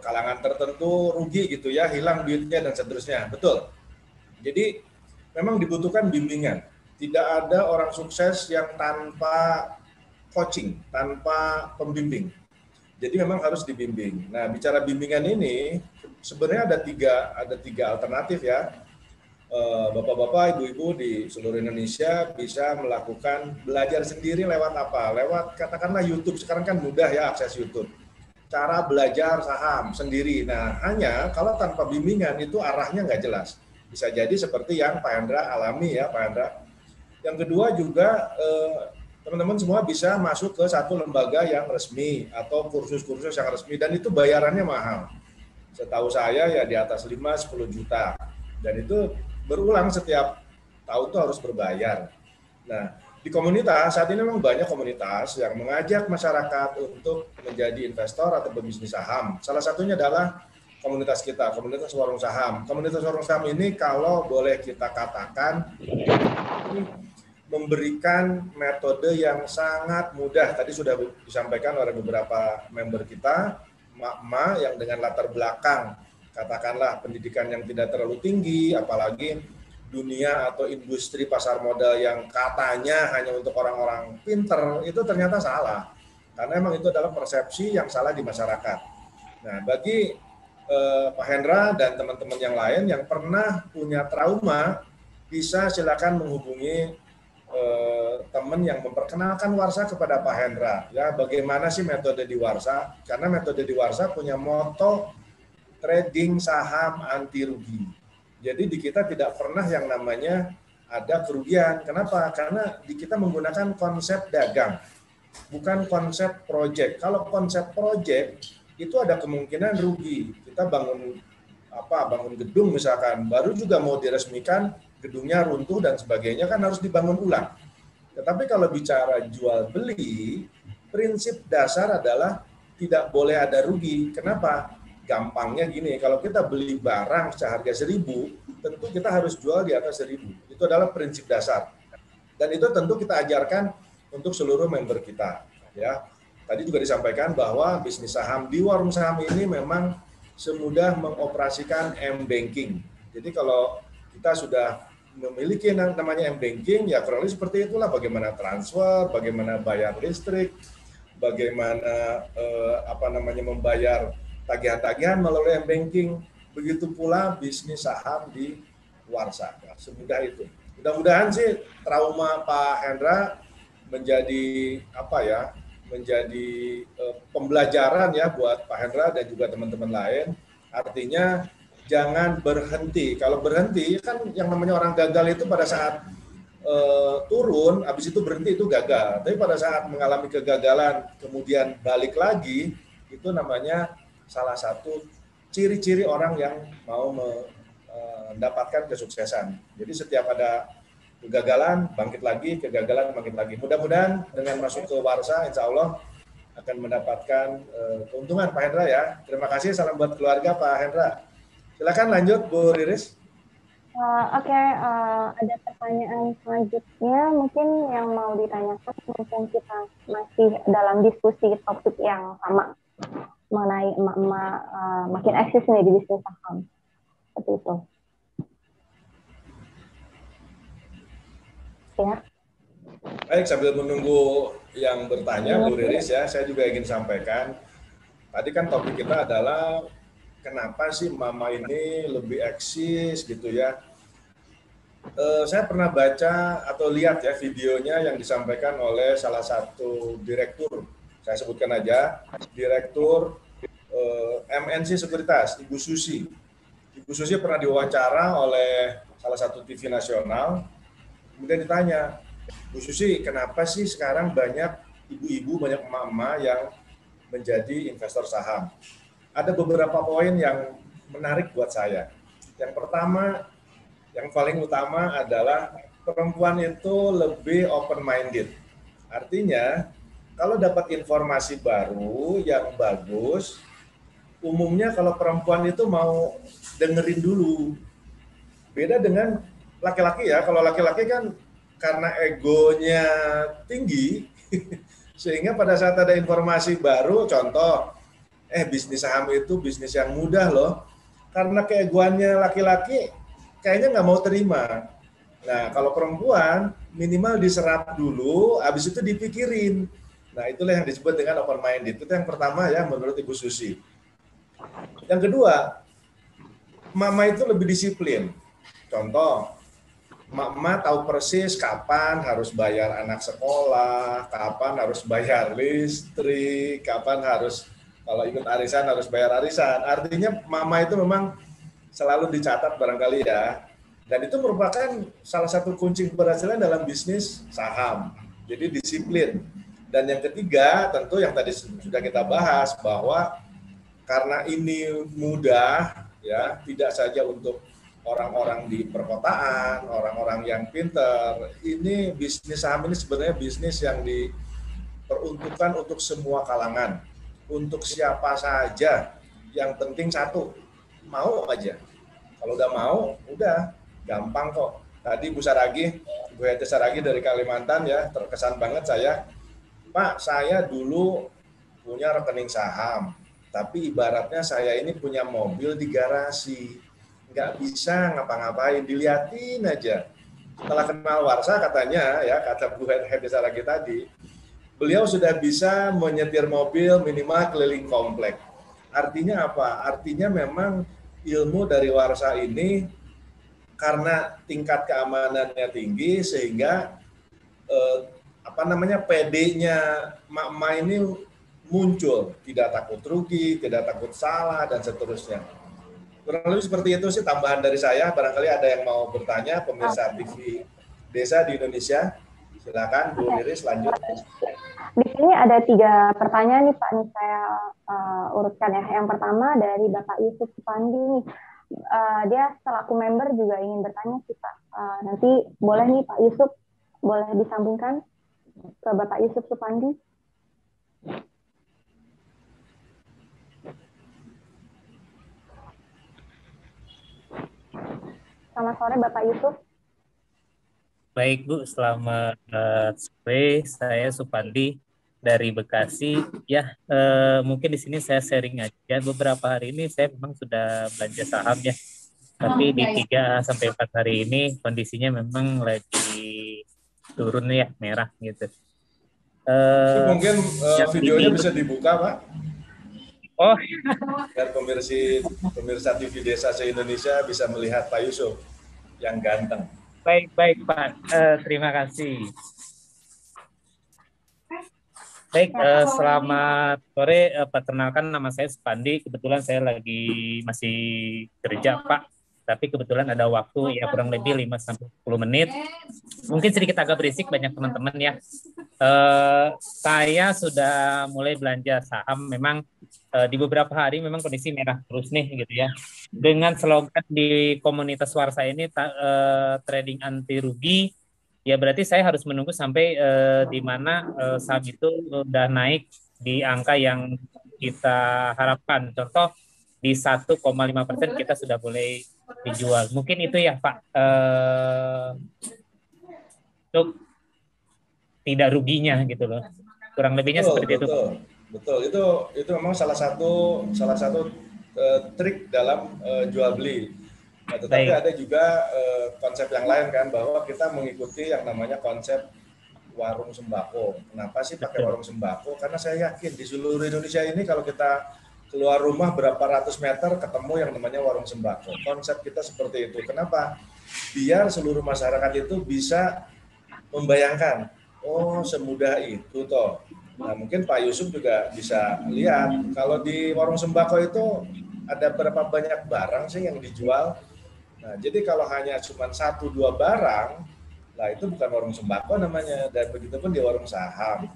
kalangan tertentu rugi gitu ya, hilang duitnya dan seterusnya, betul. Jadi memang dibutuhkan bimbingan. Tidak ada orang sukses yang tanpa coaching, tanpa pembimbing. Jadi memang harus dibimbing. Nah, bicara bimbingan ini sebenarnya ada tiga alternatif ya. Bapak-bapak, ibu-ibu di seluruh Indonesia bisa melakukan belajar sendiri lewat apa? Lewat katakanlah YouTube. Sekarang kan mudah ya akses YouTube. Cara belajar saham sendiri. Nah, hanya kalau tanpa bimbingan itu arahnya nggak jelas. Bisa jadi seperti yang Pak Hendra alami ya, Pak Hendra. Yang kedua juga teman-teman semua bisa masuk ke satu lembaga yang resmi atau kursus-kursus yang resmi dan itu bayarannya mahal. Setahu saya ya di atas 5-10 juta. Dan itu berulang setiap tahun itu harus berbayar. Nah, di komunitas, saat ini memang banyak komunitas yang mengajak masyarakat untuk menjadi investor atau berbisnis saham. Salah satunya adalah komunitas kita, komunitas warung saham. Komunitas warung saham ini kalau boleh kita katakan memberikan metode yang sangat mudah. Tadi sudah disampaikan oleh beberapa member kita, emak-emak yang dengan latar belakang katakanlah pendidikan yang tidak terlalu tinggi, apalagi dunia atau industri pasar modal yang katanya hanya untuk orang-orang pinter, itu ternyata salah. Karena memang itu adalah persepsi yang salah di masyarakat. Nah, bagi Pak Hendra dan teman-teman yang lain yang pernah punya trauma, bisa silakan menghubungi teman yang memperkenalkan Warsa kepada Pak Hendra. Ya, bagaimana sih metode di Warsa? Karena metode di Warsa punya moto trading saham anti rugi. Jadi di kita tidak pernah yang namanya ada kerugian. Kenapa? Karena di kita menggunakan konsep dagang, bukan konsep project. Kalau konsep project itu ada kemungkinan rugi. Kita bangun gedung misalkan, baru juga mau diresmikan, gedungnya runtuh dan sebagainya kan harus dibangun ulang. Tetapi kalau bicara jual beli, prinsip dasar adalah tidak boleh ada rugi. Kenapa? Gampangnya gini, kalau kita beli barang seharga 1.000, tentu kita harus jual di atas 1.000. Itu adalah prinsip dasar. Dan itu tentu kita ajarkan untuk seluruh member kita. Ya, tadi juga disampaikan bahwa bisnis saham di warung saham ini memang semudah mengoperasikan M-Banking. Jadi kalau kita sudah memiliki namanya M-Banking, ya kurang lebih seperti itulah, bagaimana transfer, bagaimana bayar listrik, bagaimana membayar tagihan-tagihan melalui M-Banking, begitu pula bisnis saham di Warsa. Semudah itu. Mudah-mudahan sih trauma Pak Hendra menjadi pembelajaran ya buat Pak Hendra dan juga teman-teman lain. Artinya jangan berhenti. Kalau berhenti kan yang namanya orang gagal itu pada saat turun, habis itu berhenti itu gagal. Tapi pada saat mengalami kegagalan kemudian balik lagi, itu namanya salah satu ciri-ciri orang yang mau mendapatkan kesuksesan. Jadi setiap ada kegagalan, bangkit lagi, kegagalan, bangkit lagi. Mudah-mudahan dengan masuk ke Warsa, insya Allah akan mendapatkan keuntungan Pak Hendra ya. Terima kasih, salam buat keluarga Pak Hendra. Silakan lanjut Bu Riris. Oke, ada pertanyaan selanjutnya mungkin yang mau ditanyakan, mumpung kita masih dalam diskusi topik yang sama mengenai emak-emak makin eksis nih di bisnis saham. Seperti itu. Ya. Baik, sambil menunggu yang bertanya, Bu Riris ya, saya juga ingin sampaikan. Tadi kan topik kita adalah kenapa sih mama ini lebih eksis gitu ya. Saya pernah baca atau lihat ya videonya yang disampaikan oleh salah satu direktur, saya sebutkan aja, direktur MNC Sekuritas, Ibu Susi. Ibu Susi pernah diwawancara oleh salah satu TV nasional, kemudian ditanya, Bu Susi, kenapa sih sekarang banyak ibu-ibu, banyak emak-emak yang menjadi investor saham? Ada beberapa poin yang menarik buat saya. Yang pertama, yang paling utama adalah perempuan itu lebih open-minded. Artinya, kalau dapat informasi baru yang bagus, umumnya kalau perempuan itu mau dengerin dulu. Beda dengan laki-laki ya, kalau laki-laki kan karena egonya tinggi, sehingga pada saat ada informasi baru, contoh, bisnis saham itu bisnis yang mudah loh, karena keegoannya laki-laki, kayaknya nggak mau terima. Nah, kalau perempuan, minimal diserap dulu, habis itu dipikirin. Nah, itulah yang disebut dengan open-minded. Itu yang pertama ya, menurut Ibu Susi. Yang kedua, mama itu lebih disiplin. Contoh, mama tahu persis kapan harus bayar anak sekolah, kapan harus bayar listrik, kapan harus, kalau ikut arisan harus bayar arisan. Artinya mama itu memang selalu dicatat barangkali ya. Dan itu merupakan salah satu kunci keberhasilan dalam bisnis saham. Jadi disiplin. Dan yang ketiga tentu yang tadi sudah kita bahas bahwa karena ini mudah ya, tidak saja untuk orang-orang di perkotaan, orang-orang yang pintar. Ini bisnis saham ini sebenarnya bisnis yang diperuntukkan untuk semua kalangan. Untuk siapa saja. Yang penting satu, mau aja. Kalau udah mau, udah gampang kok. Tadi Bu Saragi, Bu Hete Saragi dari Kalimantan ya, terkesan banget saya. Pak, saya dulu punya rekening saham, tapi ibaratnya saya ini punya mobil di garasi. Nggak bisa ngapa-ngapain, diliatin aja. Setelah kenal Warsa katanya, ya kata Bu Hete Saragi tadi, beliau sudah bisa menyetir mobil minimal keliling komplek. Artinya apa? Artinya memang ilmu dari Warsa ini karena tingkat keamanannya tinggi sehingga PD-nya emak-emak ini muncul, tidak takut rugi, tidak takut salah dan seterusnya. Kurang lebih seperti itu sih tambahan dari saya. Barangkali ada yang mau bertanya, pemirsa TV Desa di Indonesia. Silakan Bu Riris lanjut. Di sini ada 3 pertanyaan nih Pak, nih saya urutkan ya. Yang pertama dari Bapak Yusuf Supandi nih. Dia selaku member juga ingin bertanya sih Pak. Nanti boleh nih Pak Yusuf, boleh disambungkan ke Bapak Yusuf Supandi. Selamat sore Bapak Yusuf. Baik Bu, selamat sore. Saya Supandi dari Bekasi. Ya, mungkin di sini saya sharing aja. Beberapa hari ini saya memang sudah belanja saham ya. Tapi di 3 sampai 4 hari ini kondisinya memang lagi turun ya, merah gitu. Mungkin videonya bisa dibuka Pak. Oh, biar pemirsa TV Desa se-Indonesia bisa melihat Pak Yusuf yang ganteng. Baik Pak, terima kasih. Baik, selamat sore. Perkenalkan, nama saya Supandi. Kebetulan saya lagi masih kerja, Pak. Tapi kebetulan ada waktu ya kurang lebih 5-10 menit. Mungkin sedikit agak berisik banyak teman-teman ya. Saya sudah mulai belanja saham. Memang di beberapa hari memang kondisi merah terus nih gitu ya. Dengan slogan di komunitas Warsa ini trading anti rugi. Ya berarti saya harus menunggu sampai di mana saham itu udah naik di angka yang kita harapkan. Contoh di 1,5% kita sudah boleh dijual. Mungkin itu ya Pak, untuk tidak ruginya gitu loh. Kurang lebihnya seperti itu. Betul. Itu memang salah satu trik dalam jual beli. Nah, tetapi ada juga konsep yang lain kan, bahwa kita mengikuti yang namanya konsep warung sembako. Kenapa sih pakai warung sembako? Karena saya yakin di seluruh Indonesia ini kalau kita keluar rumah berapa ratus meter ketemu yang namanya warung sembako. Konsep kita seperti itu. Kenapa? Biar seluruh masyarakat itu bisa membayangkan, oh semudah itu toh. Nah mungkin Pak Yusuf juga bisa lihat, kalau di warung sembako itu ada berapa banyak barang sih yang dijual. Nah jadi kalau hanya cuma 1-2 barang, lah itu bukan warung sembako namanya. Dan begitu pun di warung saham.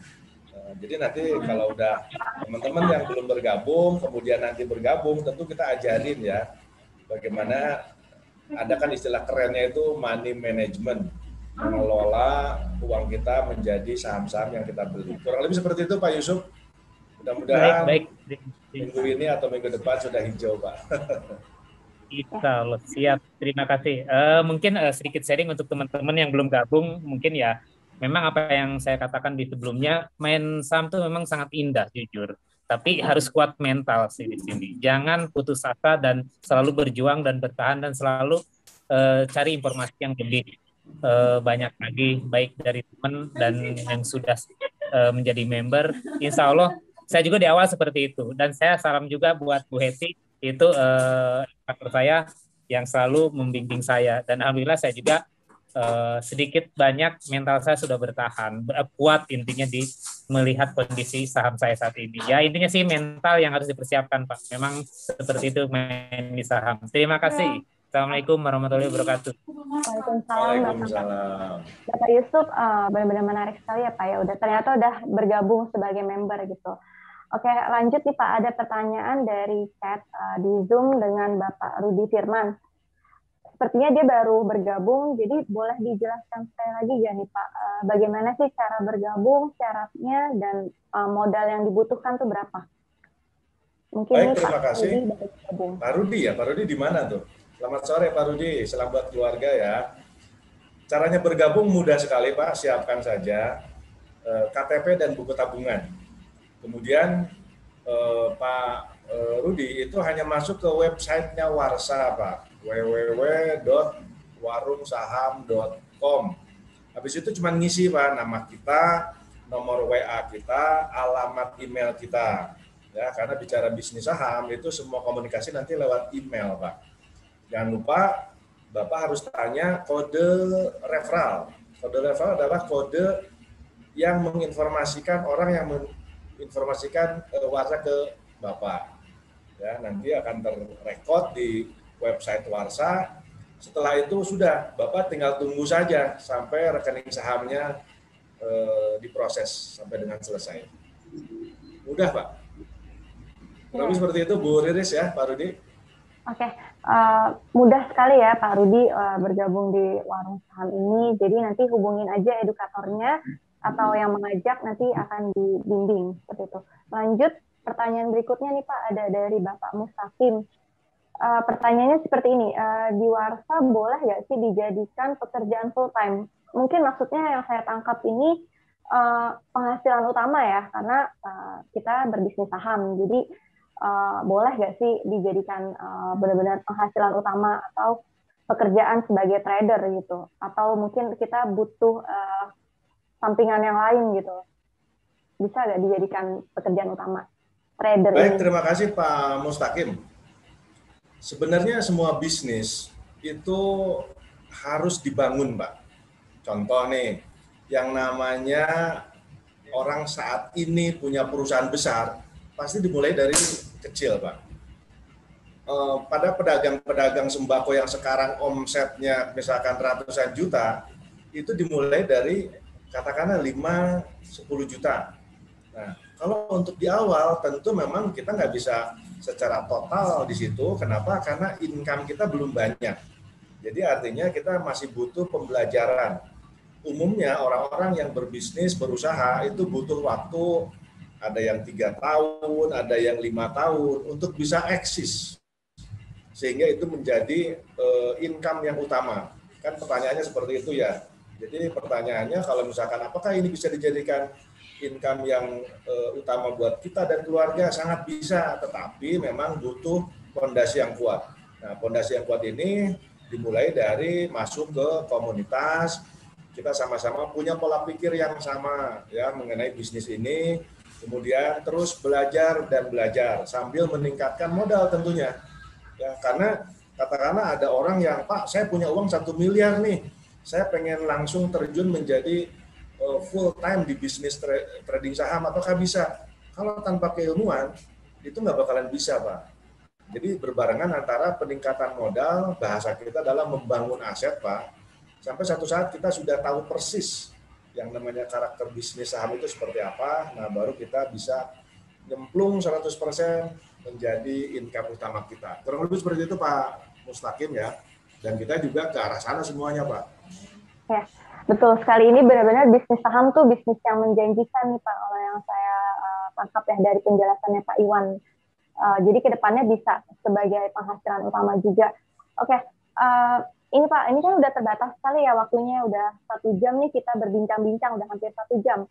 Jadi nanti kalau udah teman-teman yang belum bergabung, kemudian nanti bergabung, tentu kita ajarin ya bagaimana, ada kan istilah kerennya itu money management, mengelola uang kita menjadi saham-saham yang kita beli. Kurang lebih seperti itu Pak Yusuf. Mudah-mudahan minggu ini atau minggu depan sudah hijau Pak. Insya Allah, siap. Terima kasih. Mungkin sedikit sharing untuk teman-teman yang belum gabung, mungkin ya. Memang apa yang saya katakan di sebelumnya, main saham itu memang sangat indah, jujur. Tapi harus kuat mental sih di sini. Jangan putus asa dan selalu berjuang dan bertahan dan selalu cari informasi yang lebih banyak lagi, baik dari teman dan yang sudah menjadi member. Insya Allah, saya juga di awal seperti itu. Dan saya salam juga buat Bu Heti, itu partner saya yang selalu membimbing saya. Dan alhamdulillah saya juga sedikit banyak mental saya sudah bertahan, kuat intinya di melihat kondisi saham saya saat ini. Ya intinya sih mental yang harus dipersiapkan Pak. Memang seperti itu main di saham. Terima kasih. Assalamualaikum warahmatullahi wabarakatuh. Waalaikumsalam. Bapak Yusuf benar-benar menarik sekali ya Pak ya. Ternyata udah bergabung sebagai member gitu. Oke lanjut nih Pak, ada pertanyaan dari chat di Zoom dengan Bapak Rudi Firman. Sepertinya dia baru bergabung, jadi boleh dijelaskan sekali lagi ya nih Pak, bagaimana sih cara bergabung, syaratnya, dan modal yang dibutuhkan tuh berapa? Mungkin baik, nih, terima Pak kasih. Rudi Pak Rudi ya, Pak Rudi di mana tuh? Selamat sore Pak Rudi, salam buat keluarga ya. Caranya bergabung mudah sekali Pak, siapkan saja KTP dan buku tabungan. Kemudian Pak Rudi itu hanya masuk ke websitenya Warsa Pak, www.warungsaham.com. Habis itu cuma ngisi Pak, nama kita, nomor WA kita, alamat email kita. Ya, karena bicara bisnis saham itu semua komunikasi nanti lewat email Pak. Jangan lupa Bapak harus tanya kode referral. Kode referral adalah kode yang menginformasikan orang yang menginformasikan Warsa ke Bapak. Ya, nanti akan terrekod di website Warsa. Setelah itu sudah, Bapak tinggal tunggu saja sampai rekening sahamnya diproses sampai dengan selesai. Mudah Pak. Kurang seperti itu Bu Riris ya Pak Rudi. Oke, mudah sekali ya Pak Rudi bergabung di warung saham ini. Jadi nanti hubungin aja edukatornya atau yang mengajak nanti akan dibimbing seperti itu. Lanjut. Pertanyaan berikutnya nih Pak, ada dari Bapak Mustaqim. Pertanyaannya seperti ini, di Warsa boleh nggak sih dijadikan pekerjaan full time? Mungkin maksudnya yang saya tangkap ini penghasilan utama ya, karena kita berbisnis saham. Jadi boleh nggak sih dijadikan benar-benar penghasilan utama atau pekerjaan sebagai trader gitu? Atau mungkin kita butuh sampingan yang lain gitu? Bisa nggak dijadikan pekerjaan utama? Trader baik, ini. terima kasih Pak Mustaqim. Sebenarnya semua bisnis itu harus dibangun, Pak. Contoh nih, yang namanya orang saat ini punya perusahaan besar, pasti dimulai dari kecil, Pak. Pada pedagang-pedagang sembako yang sekarang omsetnya misalkan ratusan juta, itu dimulai dari katakanlah 5-10 juta. Nah, kalau untuk di awal tentu memang kita nggak bisa secara total di situ. Kenapa? Karena income kita belum banyak. Jadi artinya kita masih butuh pembelajaran. Umumnya orang-orang yang berbisnis, berusaha itu butuh waktu, ada yang 3 tahun, ada yang 5 tahun untuk bisa eksis. Sehingga itu menjadi income yang utama. Kan pertanyaannya seperti itu ya. Jadi pertanyaannya kalau misalkan apakah ini bisa dijadikan income yang utama buat kita dan keluarga, sangat bisa, tetapi memang butuh fondasi yang kuat. Nah, fondasi yang kuat ini dimulai dari masuk ke komunitas, kita sama-sama punya pola pikir yang sama ya mengenai bisnis ini, kemudian terus belajar dan belajar sambil meningkatkan modal tentunya. Ya, karena katakanlah ada orang yang, Pak, saya punya uang 1 miliar nih, saya pengen langsung terjun menjadi full time di bisnis trading saham, apakah bisa? Kalau tanpa keilmuan, itu nggak bakalan bisa, Pak. Jadi berbarengan antara peningkatan modal, bahasa kita dalam membangun aset, Pak, sampai satu saat kita sudah tahu persis yang namanya karakter bisnis saham itu seperti apa, nah baru kita bisa nyemplung 100% menjadi income utama kita. Kurang lebih seperti itu Pak Mustaqim ya. Dan kita juga ke arah sana semuanya Pak. Ya, betul sekali. Ini benar-benar bisnis saham tuh bisnis yang menjanjikan nih Pak, kalau yang saya tangkap ya dari penjelasannya Pak Iwan. Jadi kedepannya bisa sebagai penghasilan utama juga. Oke, ini Pak, ini kan udah terbatas sekali ya waktunya, udah 1 jam nih kita berbincang-bincang, udah hampir 1 jam.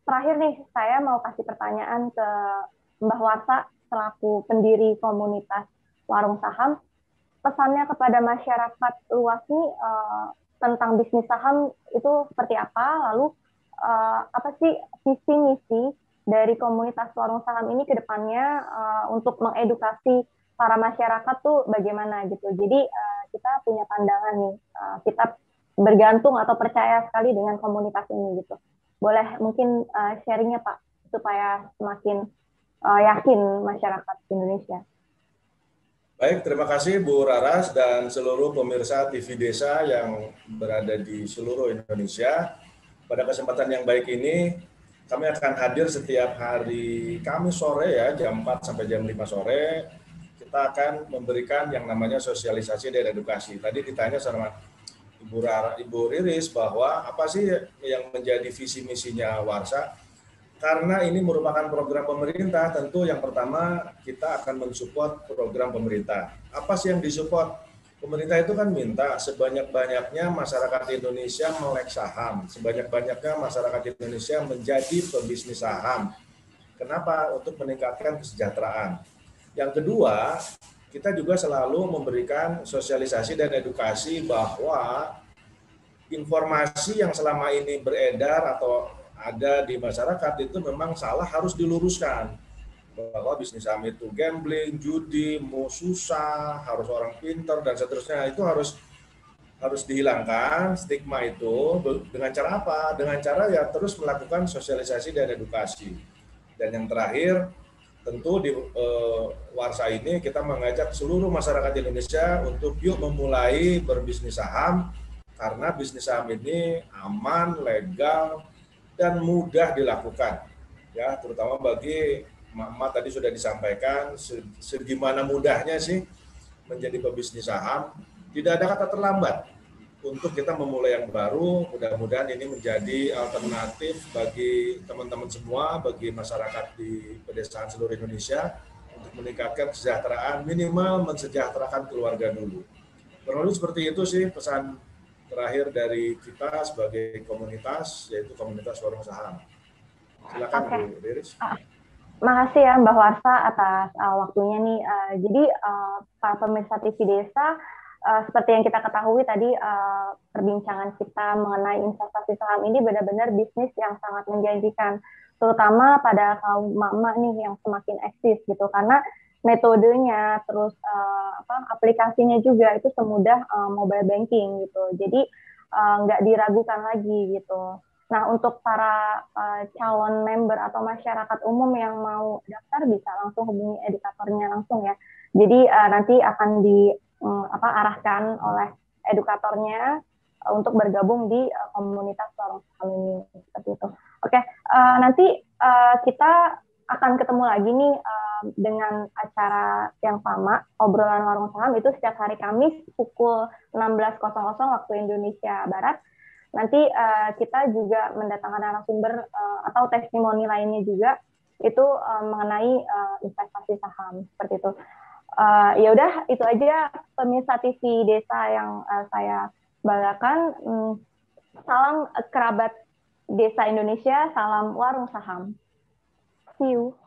Terakhir nih, saya mau kasih pertanyaan ke Mbah Warsa selaku pendiri komunitas Warung Saham. Pesannya kepada masyarakat luas nih tentang bisnis saham itu seperti apa? Lalu apa sih visi misi dari komunitas Warung Saham ini ke depannya untuk mengedukasi para masyarakat tuh bagaimana gitu. Jadi kita punya pandangan nih, kita bergantung atau percaya sekali dengan komunitas ini gitu. Boleh mungkin sharingnya Pak supaya semakin yakin masyarakat Indonesia. Baik, terima kasih Bu Raras dan seluruh pemirsa TV Desa yang berada di seluruh Indonesia. Pada kesempatan yang baik ini, kami akan hadir setiap hari Kamis sore ya, jam 4 sampai jam 5 sore. Kita akan memberikan yang namanya sosialisasi dan edukasi. Tadi ditanya sama Ibu Riris bahwa apa sih yang menjadi visi misinya Warsa? Karena ini merupakan program pemerintah, tentu yang pertama kita akan mensupport program pemerintah. Apa sih yang disupport? Pemerintah itu kan minta sebanyak-banyaknya masyarakat Indonesia melek saham, sebanyak-banyaknya masyarakat Indonesia menjadi pebisnis saham. Kenapa? Untuk meningkatkan kesejahteraan. Yang kedua, kita juga selalu memberikan sosialisasi dan edukasi bahwa informasi yang selama ini beredar atau ada di masyarakat itu memang salah, harus diluruskan. Bahwa bisnis saham itu gambling, judi, mau susah, harus orang pintar dan seterusnya, itu harus dihilangkan stigma itu. Dengan cara apa? Dengan cara ya terus melakukan sosialisasi dan edukasi. Dan yang terakhir, tentu di Warsa ini kita mengajak seluruh masyarakat Indonesia untuk yuk memulai berbisnis saham, karena bisnis saham ini aman, legal, dan mudah dilakukan, ya terutama bagi emak-emak tadi sudah disampaikan segimana mudahnya sih menjadi pebisnis saham. Tidak ada kata terlambat untuk kita memulai yang baru. Mudah-mudahan ini menjadi alternatif bagi teman-teman semua, bagi masyarakat di pedesaan seluruh Indonesia untuk meningkatkan kesejahteraan, minimal mensejahterakan keluarga dulu. Kurang lebih seperti itu sih pesan terakhir dari kita sebagai komunitas, yaitu komunitas Warung Saham. Silakan Bu Riris. Makasih ya Mbak Warsa atas waktunya nih. Jadi para pemirsa TV Desa, seperti yang kita ketahui tadi perbincangan kita mengenai investasi saham ini benar-benar bisnis yang sangat menjanjikan, terutama pada kaum emak-emak nih yang semakin eksis gitu, karena metodenya, terus aplikasinya juga itu semudah mobile banking gitu. Jadi nggak diragukan lagi gitu. Nah, untuk para calon member atau masyarakat umum yang mau daftar bisa langsung hubungi edukatornya langsung ya. Jadi nanti akan arahkan oleh edukatornya untuk bergabung di komunitas warung saham ini seperti itu. Oke, nanti kita akan ketemu lagi nih dengan acara yang sama, obrolan warung saham itu setiap hari Kamis pukul 16.00 waktu Indonesia Barat. Nanti kita juga mendatangkan narasumber atau testimoni lainnya juga itu mengenai investasi saham seperti itu. Ya udah itu aja pemirsa TV Desa yang saya banggakan. Salam kerabat Desa Indonesia, salam warung saham. See you.